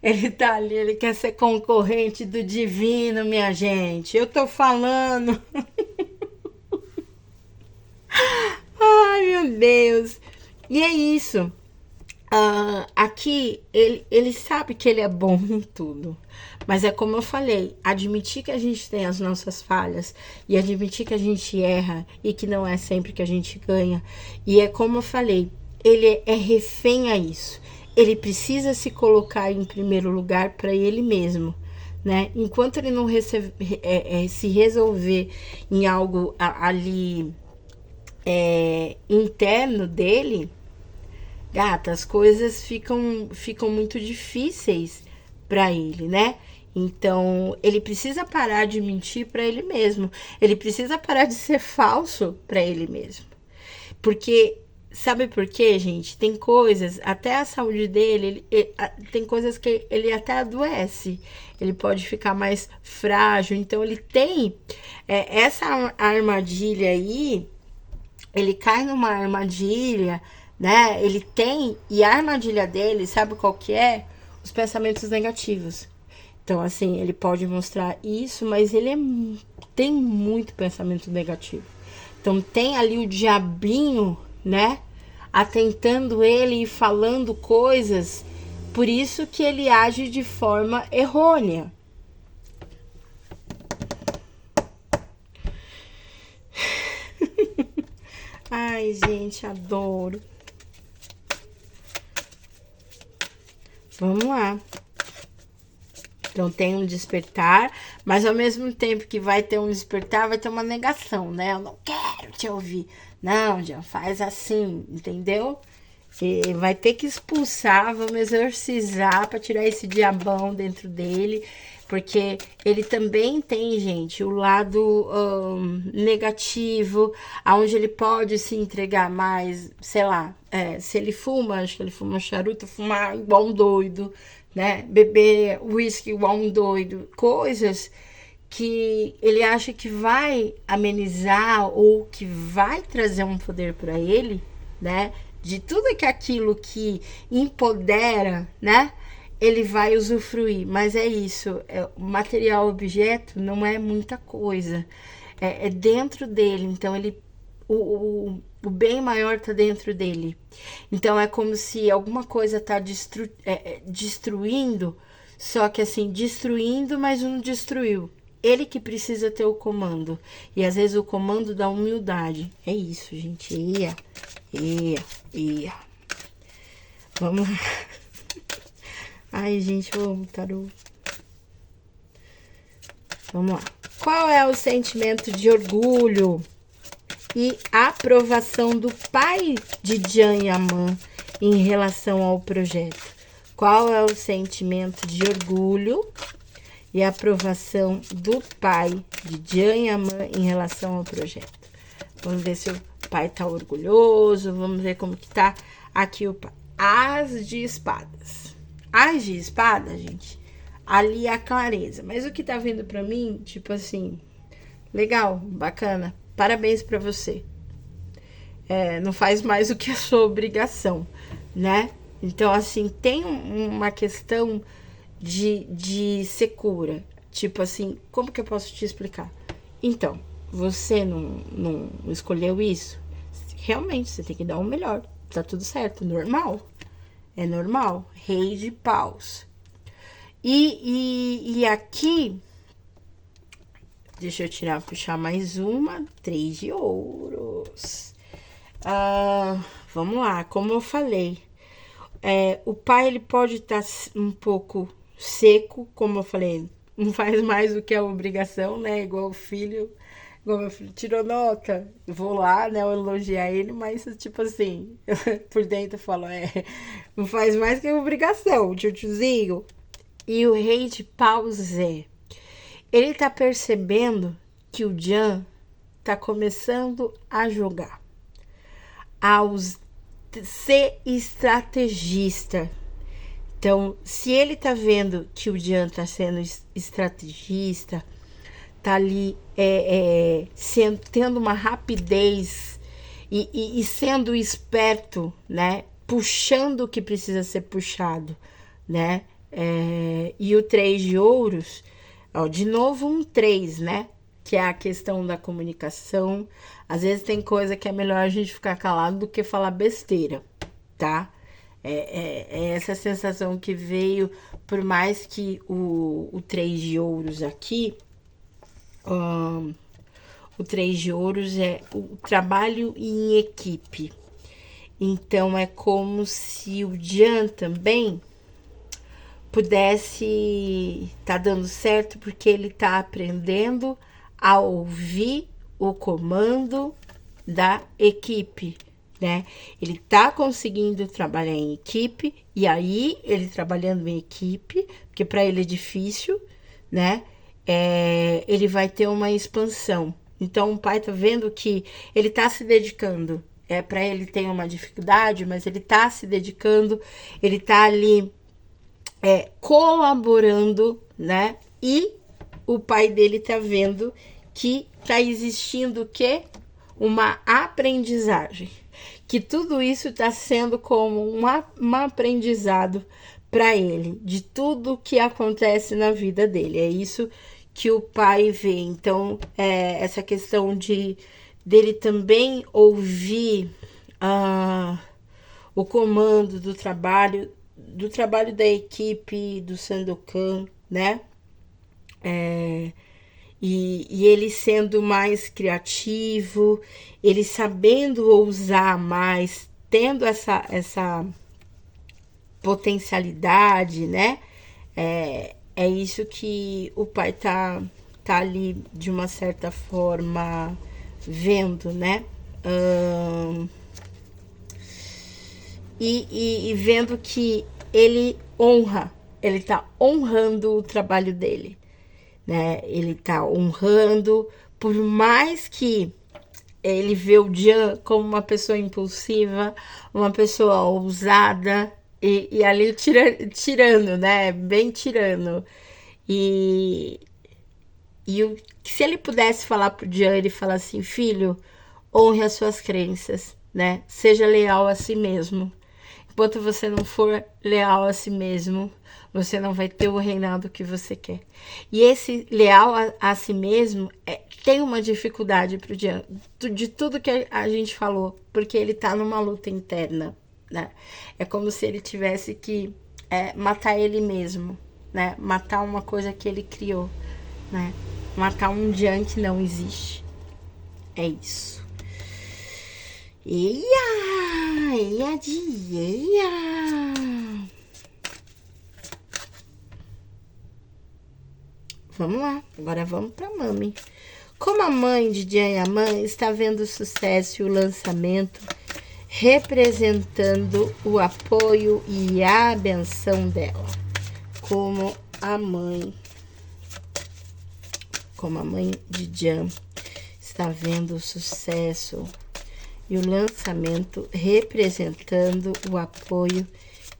Ele tá ali, ele quer ser concorrente do divino, minha gente. Eu tô falando. Ai, meu Deus. E é isso. Aqui, ele sabe que ele é bom em tudo. Mas é como eu falei, admitir que a gente tem as nossas falhas e admitir que a gente erra e que não é sempre que a gente ganha. E é como eu falei, ele é refém a isso. Ele precisa se colocar em primeiro lugar para ele mesmo, né? Enquanto ele não se resolver em algo ali interno dele, gata, as coisas ficam muito difíceis para ele, né? Então, ele precisa parar de mentir para ele mesmo. Ele precisa parar de ser falso para ele mesmo. Porque, sabe por quê, gente? Tem coisas, até a saúde dele, tem coisas que ele até adoece. Ele pode ficar mais frágil. Então, ele tem essa armadilha aí. Ele cai numa armadilha, né? Ele tem, e a armadilha dele, sabe qual que é? Os pensamentos negativos. Então, assim, ele pode mostrar isso, mas ele tem muito pensamento negativo. Então, tem ali o diabinho, né? Atentando ele e falando coisas. Por isso que ele age de forma errônea. Ai, gente, adoro. Vamos lá. Então tem um despertar, mas ao mesmo tempo que vai ter um despertar, vai ter uma negação, né? Eu não quero te ouvir. Não, já faz assim, entendeu? E vai ter que expulsar, vamos exorcizar para tirar esse diabão dentro dele, porque ele também tem, gente, o lado negativo, aonde ele pode se entregar mais, sei lá, se ele fuma, acho que ele fuma charuto, fumar igual um doido, né? Beber uísque igual um doido, coisas que ele acha que vai amenizar ou que vai trazer um poder para ele, né? De tudo que aquilo que empodera, né? Ele vai usufruir, mas é isso, o material objeto não é muita coisa, é dentro dele, então ele, o bem maior está dentro dele, então é como se alguma coisa está destruindo, só que assim, destruindo, mas não destruiu, ele que precisa ter o comando, e às vezes o comando da humildade, é isso, gente, vamos lá. Ai, gente, eu amo tarô. Vamos lá. Qual é o sentimento de orgulho e aprovação do pai de Jan Yaman em relação ao projeto? Qual é o sentimento de orgulho e aprovação do pai de Jan Yaman em relação ao projeto? Vamos ver se o pai tá orgulhoso. Vamos ver como que tá aqui o pai. As de espadas. As de espada, gente, ali é a clareza. Mas o que tá vindo pra mim, tipo assim, legal, bacana, parabéns pra você. Não faz mais do que a sua obrigação, né? Então, assim, tem uma questão de secura. Tipo assim, como que eu posso te explicar? Então, você não escolheu isso? Realmente, você tem que dar o melhor. Tá tudo certo, normal. É normal. Rei de paus. E aqui, deixa eu puxar mais uma. 3 de ouros. Vamos lá, como eu falei. O pai, ele pode estar um pouco seco, como eu falei. Não faz mais do que a obrigação, né? Igual o filho. Igual meu filho tirou nota, vou lá, né, eu elogiar ele, mas tipo assim, por dentro eu falo, não faz mais que obrigação, tiozinho. E o rei de paus ele tá percebendo que o Jan tá começando a jogar, a ser estrategista. Então, se ele tá vendo que o Jan tá sendo estrategista, tá ali tendo uma rapidez e sendo esperto, né? Puxando o que precisa ser puxado, né? E o 3 de ouros, ó, de novo um 3, né? Que é a questão da comunicação. Às vezes tem coisa que é melhor a gente ficar calado do que falar besteira, tá? É essa sensação que veio, por mais que o 3 de ouros aqui, o 3 de ouros é o trabalho em equipe. Então, é como se o Jan também pudesse tá dando certo, porque ele tá aprendendo a ouvir o comando da equipe, né? Ele tá conseguindo trabalhar em equipe, e aí ele trabalhando em equipe, porque para ele é difícil, né? Ele vai ter uma expansão. Então o pai tá vendo que ele tá se dedicando. Para ele tem uma dificuldade, mas ele tá se dedicando, ele tá ali colaborando, né? E o pai dele tá vendo que tá existindo o quê? Uma aprendizagem. Que tudo isso está sendo como um aprendizado para ele, de tudo que acontece na vida dele. É isso que o pai vê. Então, essa questão dele também ouvir o comando do trabalho da equipe do Sandokan, né? E ele sendo mais criativo, ele sabendo ousar mais, tendo essa potencialidade, né? É isso que o pai tá ali, de uma certa forma, vendo, né? E vendo que ele tá honrando o trabalho dele, né? Ele tá honrando, por mais que ele vê o Jean como uma pessoa impulsiva, uma pessoa ousada, e ali tirando, né? Bem tirando. E se ele pudesse falar pro Jean, ele fala assim: filho, honre as suas crenças, né? Seja leal a si mesmo. Enquanto você não for leal a si mesmo, você não vai ter o reinado que você quer. E esse leal a si mesmo tem uma dificuldade pro Jean, de tudo que a gente falou, porque ele tá numa luta interna, né? É como se ele tivesse que matar ele mesmo, né? Matar uma coisa que ele criou, né? Matar um Jean que não existe. É isso. Eia de eia. Vamos lá, agora vamos pra Mami. Como a mãe de Jean Yaman está vendo o sucesso e o lançamento, representando o apoio e a benção dela. Como a mãe de Jean está vendo o sucesso e o lançamento, representando o apoio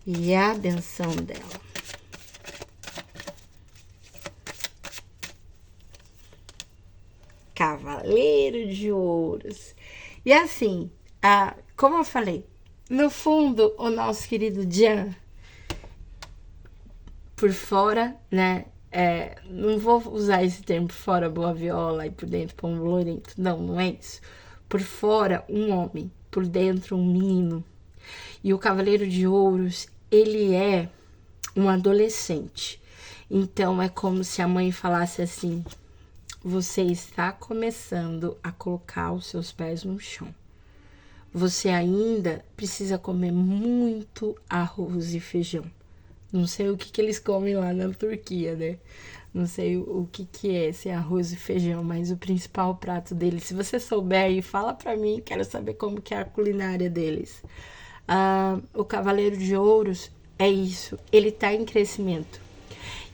e a benção dela. Cavaleiro de Ouros. E assim, como eu falei, no fundo, o nosso querido Jean, por fora, né? Não vou usar esse termo por fora, boa viola, e por dentro, pão bolorento. Não é isso. Por fora, um homem, por dentro, um menino. E o Cavaleiro de Ouros, ele é um adolescente. Então, é como se a mãe falasse assim: você está começando a colocar os seus pés no chão. Você ainda precisa comer muito arroz e feijão. Não sei o que eles comem lá na Turquia, né? Não sei o que é esse arroz e feijão, mas o principal prato deles, se você souber aí, fala pra mim, quero saber como que é a culinária deles. O Cavaleiro de Ouros é isso, ele tá em crescimento.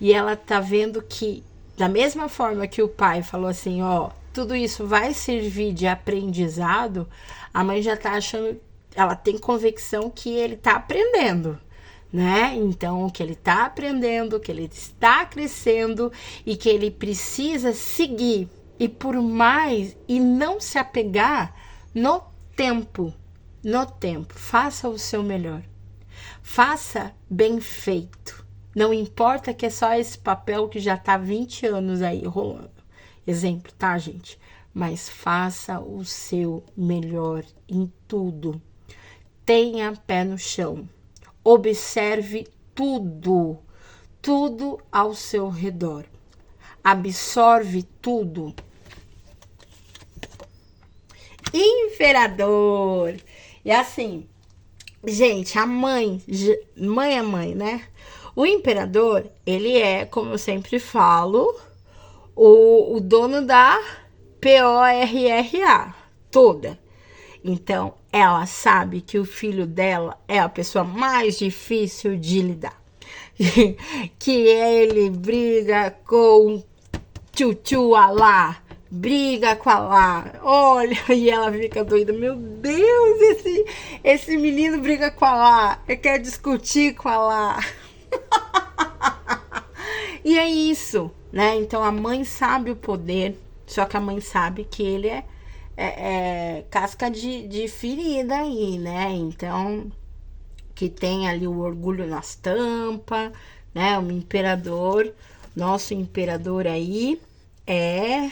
E ela tá vendo que, da mesma forma que o pai falou assim, ó, tudo isso vai servir de aprendizado, a mãe já tá achando, ela tem convicção que ele tá aprendendo, né? Então, que ele tá aprendendo, que ele está crescendo e que ele precisa seguir e por mais, e não se apegar no tempo, faça o seu melhor, faça bem feito, não importa que é só esse papel que já tá 20 anos aí rolando, exemplo, tá, gente? Mas faça o seu melhor em tudo, tenha pé no chão, observe tudo ao seu redor, absorve tudo. Imperador. E assim, gente, a mãe é mãe, né? O imperador, ele é, como eu sempre falo, o dono da PORRA toda. Então, ela sabe que o filho dela é a pessoa mais difícil de lidar. Que ele briga com tchutchu lá, briga com a lá, olha, e ela fica doida, meu Deus, esse menino briga com a lá, quer discutir com a lá. E é isso, né? Então a mãe sabe o poder, só que a mãe sabe que ele é casca de ferida aí, né? Então, que tem ali o orgulho nas tampas, né? O imperador, nosso imperador aí é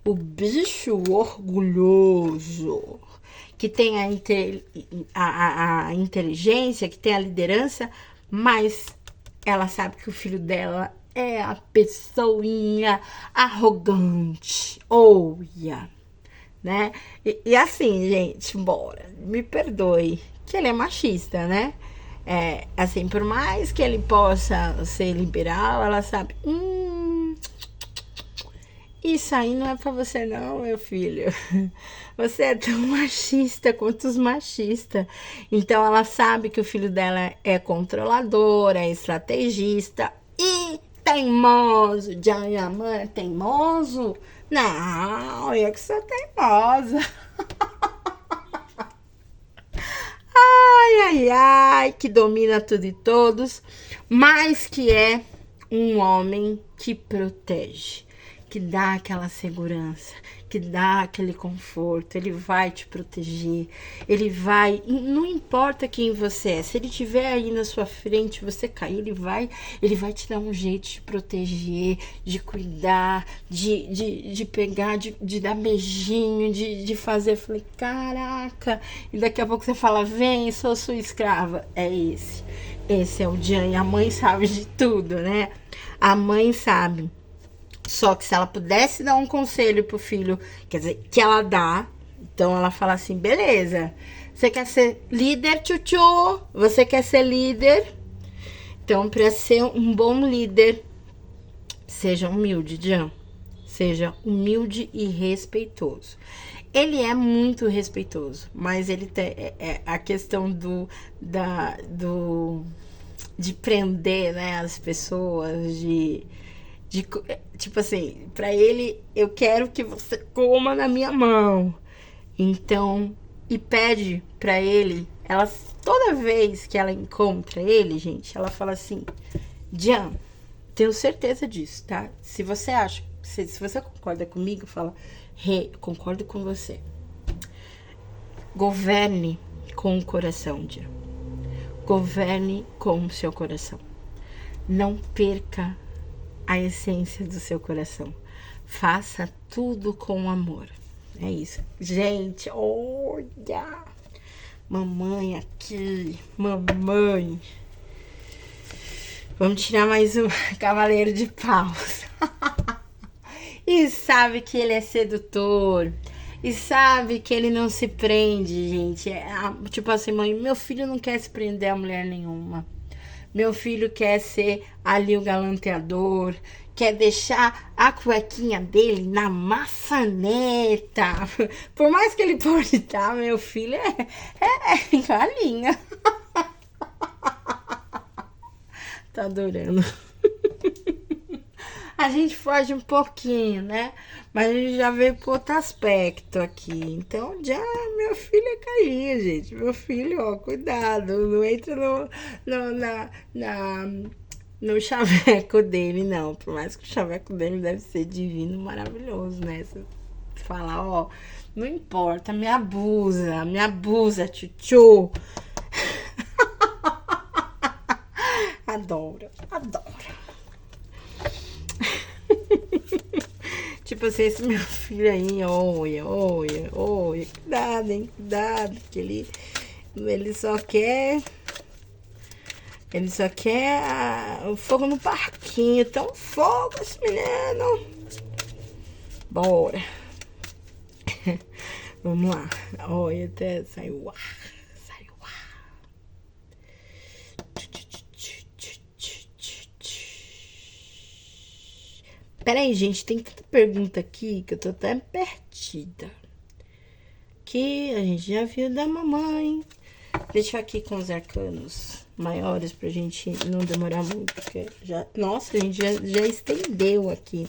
o bicho orgulhoso, que tem a inteligência, que tem a liderança, mas ela sabe que o filho dela é a pessoinha arrogante, olha, né? E assim, gente, bora, me perdoe, que ele é machista, né? É, assim, por mais que ele possa ser liberal, ela sabe, isso aí não é pra você não, meu filho. Você é tão machista quanto os machistas. Então ela sabe que o filho dela é controlador, é estrategista e teimoso. Janyaman é teimoso? Não, eu que sou teimosa. Ai, ai, ai, que domina tudo e todos, mas que é um homem que protege, que dá aquela segurança, que dá aquele conforto. Ele vai te proteger, ele vai, não importa quem você é, se ele estiver aí na sua frente, você cair, ele vai te dar um jeito de proteger, de cuidar, de pegar, de dar beijinho, de fazer. Eu falei, caraca, e daqui a pouco você fala, vem, sou sua escrava. É esse é o Jan, e a mãe sabe de tudo, né? A mãe sabe. Só que se ela pudesse dar um conselho pro filho, quer dizer, que ela dá, então ela fala assim, beleza, você quer ser líder, tchutchu? Você quer ser líder? Então, para ser um bom líder, seja humilde, Jan. Seja humilde e respeitoso. Ele é muito respeitoso, mas ele tem a questão de prender, né, as pessoas, tipo assim, pra ele, eu quero que você coma na minha mão. Então, e pede pra ele, ela, toda vez que ela encontra ele, gente, ela fala assim, Jan, tenho certeza disso, tá? Se você acha, se você concorda comigo, fala, concordo com você. Governe com o coração, Jan. Governe com o seu coração. Não perca a essência do seu coração. Faça tudo com amor. É isso. Gente, olha. Mamãe aqui. Mamãe. Vamos tirar mais um cavaleiro de paus. E sabe que ele é sedutor. E sabe que ele não se prende, gente. Tipo assim, mãe, meu filho não quer se prender a mulher nenhuma. Meu filho quer ser ali o galanteador, quer deixar a cuequinha dele na maçaneta. Por mais que ele pode estar, meu filho é galinha. Tá adorando. A gente foge um pouquinho, né? Mas a gente já veio por outro aspecto aqui. Então, já, meu filho é carinho, gente. Meu filho, ó, cuidado. Não entra no chaveco dele, não. Por mais que o chaveco dele deve ser divino, maravilhoso, né? Você falar, ó, não importa, me abusa, tchutchu. Adoro. Tipo assim, esse meu filho aí, olha, cuidado, hein, cuidado, que ele só quer o fogo no parquinho, tão fogo esse menino. Bora. Vamos lá, olha, até saiu o ar. Peraí, gente, tem tanta pergunta aqui que eu tô até perdida. aqui, a gente já viu da mamãe. Deixa eu aqui com os arcanos maiores pra gente não demorar muito, porque já... Nossa, a gente já estendeu aqui.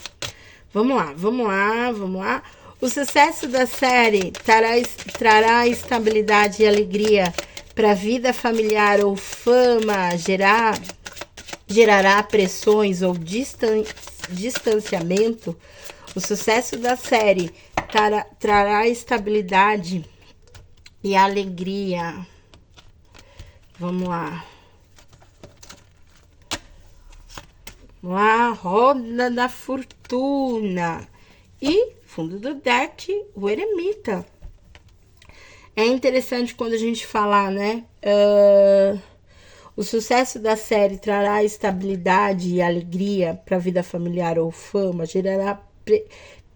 Vamos lá, vamos lá, vamos lá. O sucesso da série trará estabilidade e alegria para a vida familiar ou fama, gerará pressões ou distanciamento. O sucesso da série trará estabilidade e alegria. Vamos lá. Vamos lá, roda da fortuna. E fundo do deck, o eremita. É interessante quando a gente falar, né? O sucesso da série trará estabilidade e alegria para a vida familiar ou fama, gerará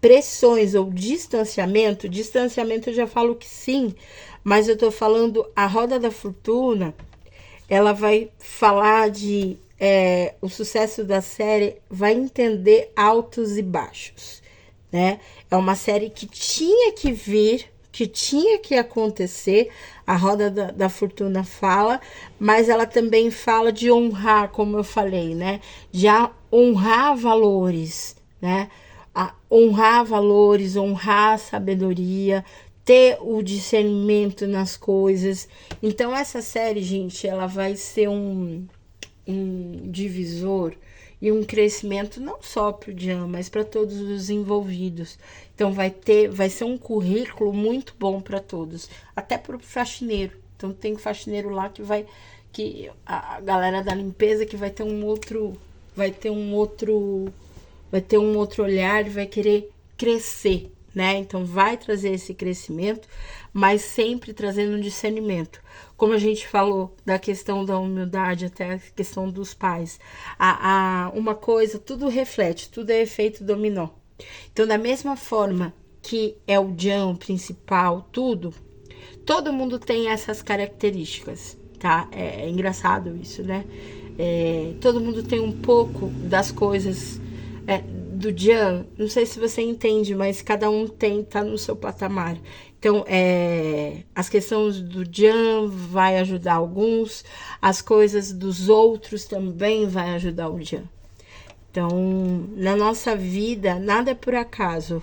pressões ou distanciamento. Distanciamento eu já falo que sim, mas eu tô falando a roda da fortuna, ela vai falar de o sucesso da série, vai entender altos e baixos, né? É uma série que tinha que vir, que tinha que acontecer. A roda da fortuna fala, mas ela também fala de honrar, como eu falei, né? De honrar valores, né? Honrar valores, honrar a sabedoria, ter o discernimento nas coisas. Então essa série, gente, ela vai ser um divisor e um crescimento não só para o Jan, mas para todos os envolvidos. Então vai ser um currículo muito bom para todos, até para o faxineiro. Então tem faxineiro lá que a galera da limpeza que vai ter um outro olhar e vai querer crescer, né? Então vai trazer esse crescimento, mas sempre trazendo um discernimento. Como a gente falou da questão da humildade, até a questão dos pais. Uma coisa, tudo reflete, tudo é efeito dominó. Então, da mesma forma que é o Jan o principal, todo mundo tem essas características, tá? É engraçado isso, né? Todo mundo tem um pouco das coisas do Jan. Não sei se você entende, mas cada um tá no seu patamar. Então, as questões do Jan vai ajudar alguns, as coisas dos outros também vai ajudar o Jan. Então, na nossa vida, nada é por acaso,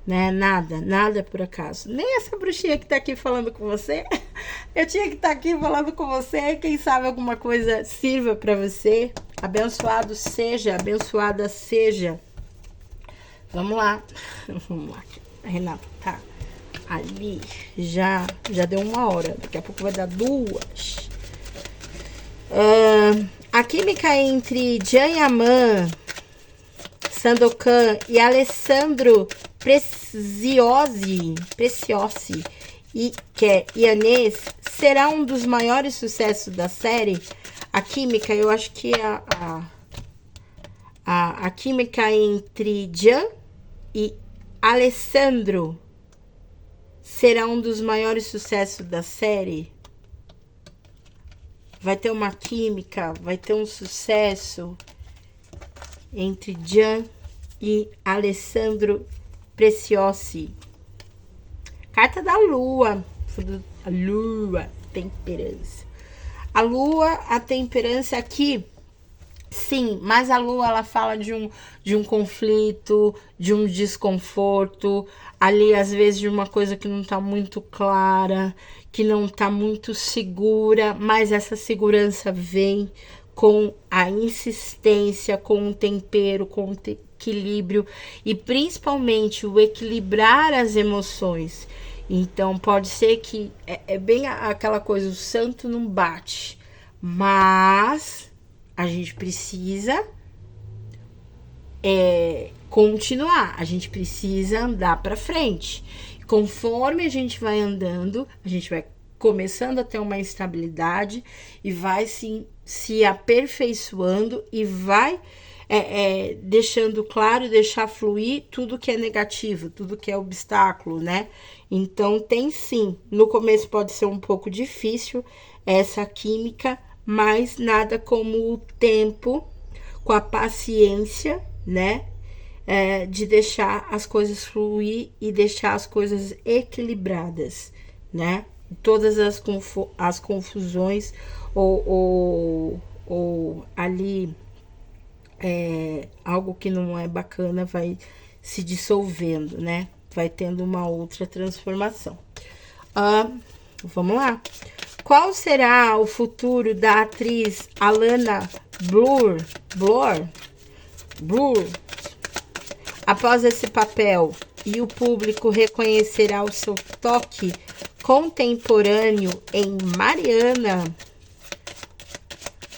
né? Nada é por acaso. Nem essa bruxinha que tá aqui falando com você, eu tinha que estar aqui falando com você. Quem sabe alguma coisa sirva para você. Abençoado seja, abençoada seja. Vamos lá. Vamos lá. A Renata tá ali. Já deu 1 hora. Daqui a pouco vai dar 2. A química entre Jan Yaman, Sandokan e Alessandro Preciosi e que é Ianês será um dos maiores sucessos da série. A química, eu acho que a química entre Jan e Alessandro será um dos maiores sucessos da série. Vai ter uma química, vai ter um sucesso entre Jan e Alessandro Preciosi. Carta da Lua. A Lua, temperança. A Lua, a temperança aqui, sim, mas a Lua, ela fala de um conflito, de um desconforto, ali às vezes de uma coisa que não tá muito clara, que não tá muito segura, mas essa segurança vem com a insistência, com o tempero, com o equilíbrio e principalmente o equilibrar as emoções. Então pode ser que é bem aquela coisa, o santo não bate, mas a gente precisa continuar, a gente precisa andar para frente. Conforme a gente vai andando, a gente vai começando a ter uma estabilidade e vai se aperfeiçoando e vai deixando claro, deixar fluir tudo que é negativo, tudo que é obstáculo, né? Então tem sim, no começo pode ser um pouco difícil essa química, mas nada como o tempo, com a paciência, né? de deixar as coisas fluir e deixar as coisas equilibradas, né? Todas as confusões ou ali algo que não é bacana vai se dissolvendo, né? Vai tendo uma outra transformação. Vamos lá. Qual será o futuro da atriz Alana Bloor após esse papel? E o público reconhecerá o seu toque contemporâneo em Mariana?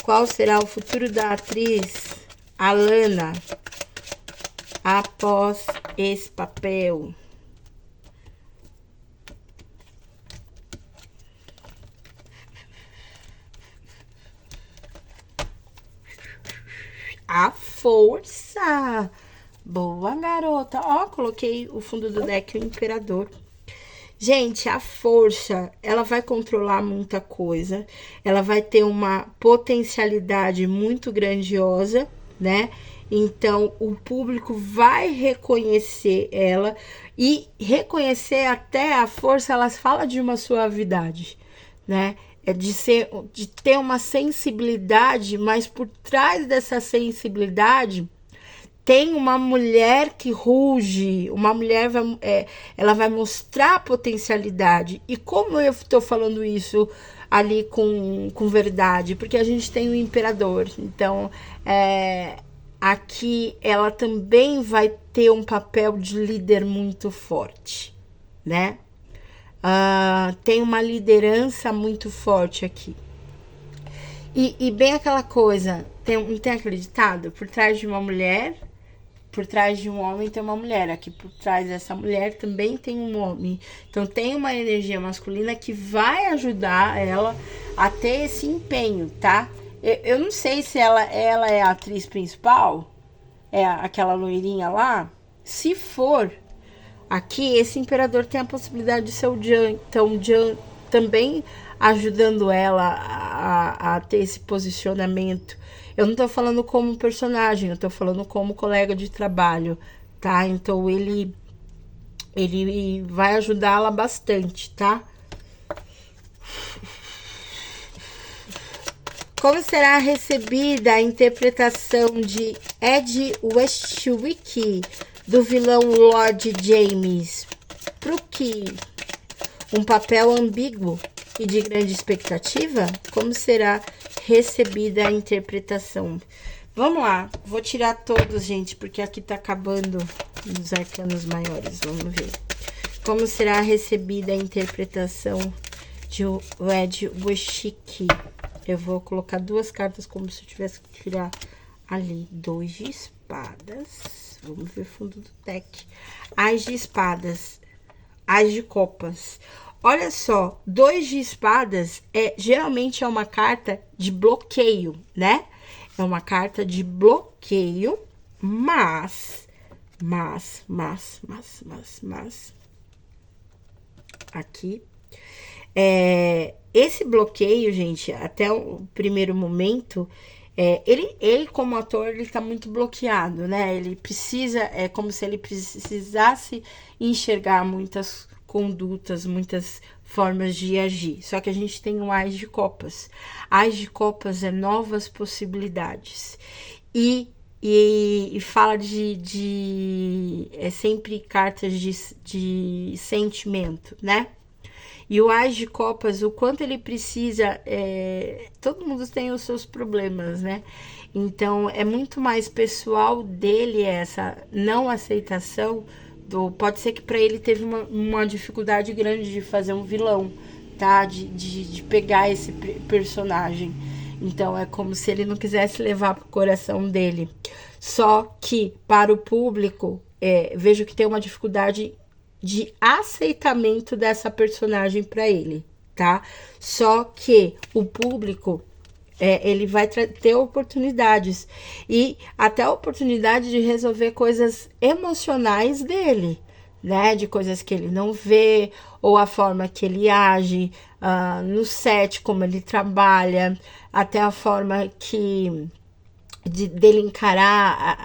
Qual será o futuro da atriz Alana após esse papel? A força! Boa, garota! Ó, coloquei o fundo do deck, o imperador. Gente, a força, ela vai controlar muita coisa. Ela vai ter uma potencialidade muito grandiosa, né? Então, o público vai reconhecer ela. E reconhecer até a força, elas falam de uma suavidade, né? De ter uma sensibilidade, mas por trás dessa sensibilidade tem uma mulher que ruge, uma mulher ela vai mostrar a potencialidade. E como eu estou falando isso ali com verdade? Porque a gente tem o imperador, então aqui ela também vai ter um papel de líder muito forte, né? Tem uma liderança muito forte aqui. E bem aquela coisa, tem acreditado? Por trás de uma mulher, por trás de um homem tem uma mulher. Aqui por trás dessa mulher também tem um homem. Então tem uma energia masculina que vai ajudar ela a ter esse empenho, tá? Eu não sei se ela é a atriz principal, é aquela loirinha lá. Se for, aqui esse imperador tem a possibilidade de ser o Jan. Então o Jan também ajudando ela a ter esse posicionamento. Eu não tô falando como personagem, eu tô falando como colega de trabalho, tá? Então ele vai ajudá-la bastante, tá? Como será recebida a interpretação de Ed Westwick do vilão Lord James Brooke? Um papel ambíguo e de grande expectativa? Como será recebida a interpretação? Vamos lá, vou tirar todos, gente, porque aqui tá acabando os arcanos maiores. Vamos ver. Como será recebida a interpretação de Ed Westwick? Eu vou colocar duas cartas como se eu tivesse que tirar ali. 2 de espadas. Vamos ver o fundo do deck. As de espadas. As de copas. Olha só, 2 de espadas geralmente é uma carta de bloqueio, né? É uma carta de bloqueio, mas aqui esse bloqueio, gente, até o primeiro momento, ele como ator, ele tá muito bloqueado, né? Ele precisa, é como se ele precisasse enxergar muitas condutas, muitas formas de agir. Só que a gente tem o Ás de Copas. Ás de Copas é novas possibilidades. E fala é sempre cartas de sentimento, né? E o Ás de Copas, o quanto ele precisa, todo mundo tem os seus problemas, né? Então, é muito mais pessoal dele essa não aceitação. Pode ser que para ele teve uma dificuldade grande de fazer um vilão, tá? De pegar esse personagem. Então, é como se ele não quisesse levar pro coração dele. Só que, para o público, vejo que tem uma dificuldade de aceitamento dessa personagem para ele, tá? Só que o público, ele vai ter oportunidades e até a oportunidade de resolver coisas emocionais dele, né? De coisas que ele não vê, ou a forma que ele age no set, como ele trabalha, até a forma dele encarar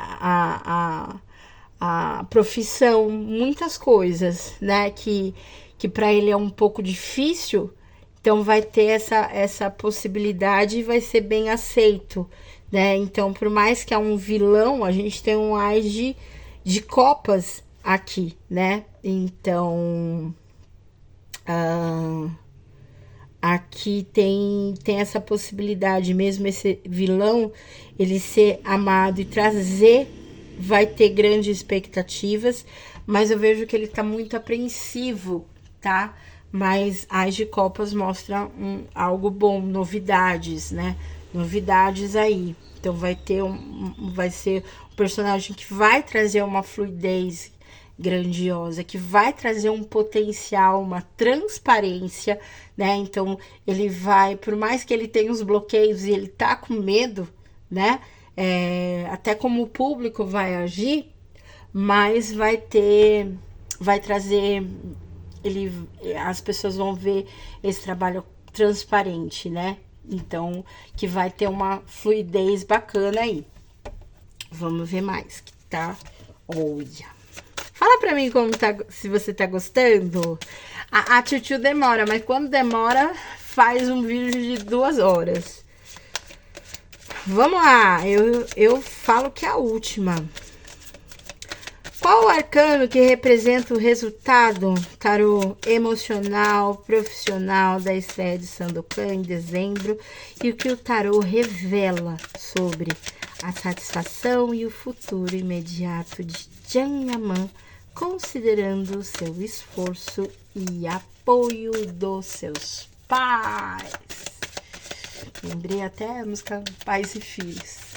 a profissão, muitas coisas, né? Que para ele é um pouco difícil, então vai ter essa possibilidade e vai ser bem aceito, né? Então, por mais que é um vilão, a gente tem um ás de copas aqui, né? Então, aqui tem essa possibilidade, mesmo esse vilão, ele ser amado e trazer, vai ter grandes expectativas, mas eu vejo que ele tá muito apreensivo, tá? Mas as de copas mostra algo bom, novidades, né? Novidades aí. Então vai ser um personagem que vai trazer uma fluidez grandiosa, que vai trazer um potencial, uma transparência, né? Então ele vai, por mais que ele tenha os bloqueios e ele tá com medo, né? Até como o público vai agir, mas vai trazer, as pessoas vão ver esse trabalho transparente, né? Então, que vai ter uma fluidez bacana aí. Vamos ver mais, que tá? Olha. Fala pra mim como tá, se você tá gostando. A tio demora, mas quando demora, faz um vídeo de 2 horas. Vamos lá, eu falo que é a última. Qual o arcano que representa o resultado tarô emocional, profissional da estreia de Sandokan em dezembro e o que o tarô revela sobre a satisfação e o futuro imediato de Jan Yaman, considerando o seu esforço e apoio dos seus pais? Lembrei até a música Pais e Filhos.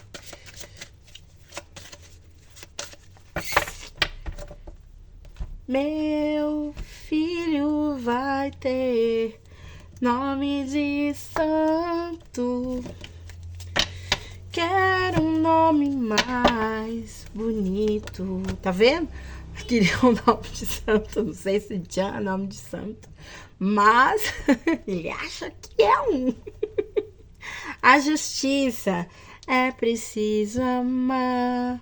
Meu filho vai ter nome de santo. Quero um nome mais bonito. Tá vendo? Queria um nome de santo. Não sei se já é nome de santo. Mas ele acha que é um. A justiça é preciso amar.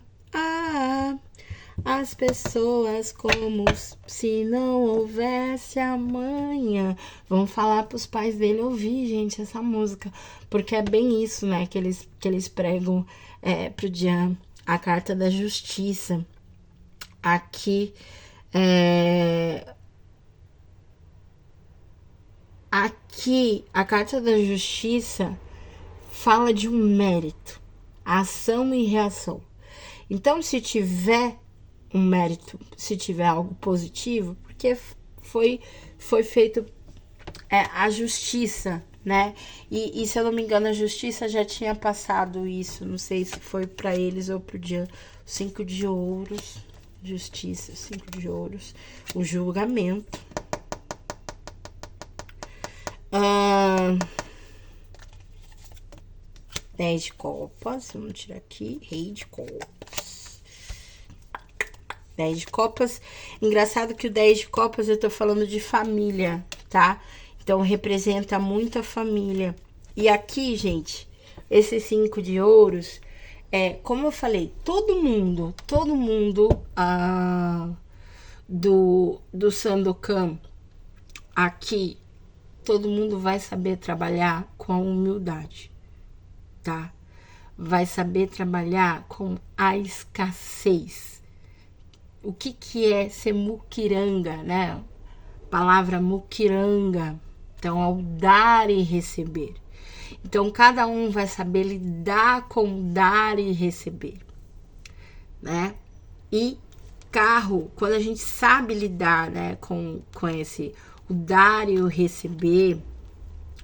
As pessoas como se não houvesse amanhã. Vamos falar pros pais dele ouvir, gente, essa música. Porque é bem isso, né, que eles pregam pro dia, a carta da justiça. Aqui, a carta da justiça fala de um mérito, ação e reação. Então, se tiver um mérito, se tiver algo positivo, porque foi feito a justiça, né? E se eu não me engano, a justiça já tinha passado isso, não sei se foi para eles ou pro dia 5 de ouros, justiça, 5 de ouros, o julgamento. 10 de copas, vamos tirar aqui, rei de copas. 10 de copas. Engraçado que o 10 de copas eu tô falando de família, tá? Então representa muito a família. E aqui, gente, esse 5 de ouros, como eu falei, todo mundo do Sandokan aqui, todo mundo vai saber trabalhar com a humildade, tá? Vai saber trabalhar com a escassez. O que é ser muquiranga, né? Palavra muquiranga. Então, ao dar e receber. Então, cada um vai saber lidar com dar e receber, né? E carro, quando a gente sabe lidar, né, com esse, o dar e o receber,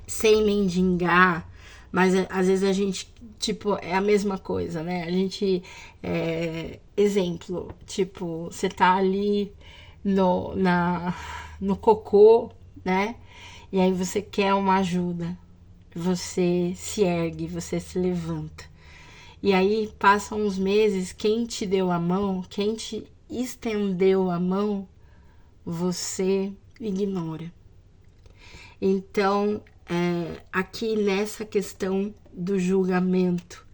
sem mendigar, mas às vezes a gente, tipo, é a mesma coisa, né? A gente, exemplo, tipo, você tá ali no cocô, né? E aí você quer uma ajuda, você se ergue, você se levanta. E aí passam uns meses, quem te deu a mão, quem te estendeu a mão, você ignora. Então, aqui nessa questão do julgamento,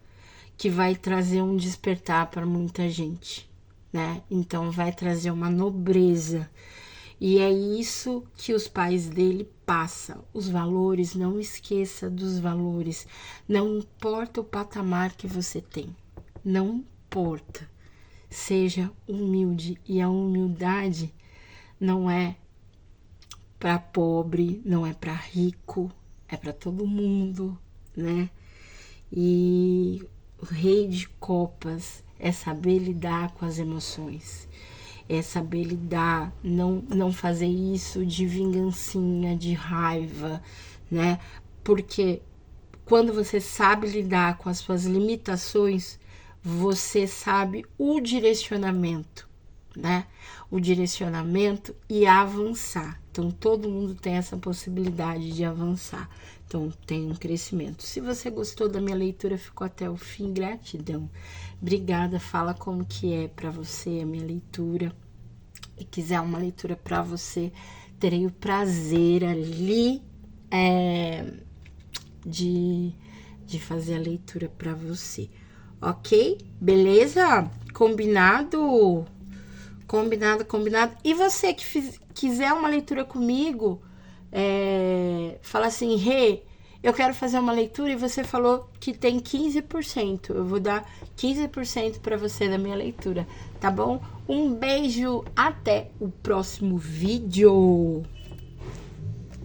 que vai trazer um despertar para muita gente, né? Então vai trazer uma nobreza. E é isso que os pais dele passam. Os valores, não esqueça dos valores. Não importa o patamar que você tem. Não importa. Seja humilde. E a humildade não é para pobre, não é para rico, é para todo mundo, né? E o rei de copas é saber lidar com as emoções, é saber lidar, não fazer isso de vingancinha, de raiva, né? Porque quando você sabe lidar com as suas limitações, você sabe o direcionamento, né? O direcionamento e avançar. Então, todo mundo tem essa possibilidade de avançar. Então, tem um crescimento. Se você gostou da minha leitura, ficou até o fim, gratidão. Obrigada, fala como que é para você a minha leitura. E quiser uma leitura para você, terei o prazer ali de fazer a leitura para você. Ok? Beleza? Combinado? Combinado. E você que quiser uma leitura comigo, fala assim, Rê, eu quero fazer uma leitura e você falou que tem 15%. Eu vou dar 15% para você da minha leitura, tá bom? Um beijo, até o próximo vídeo.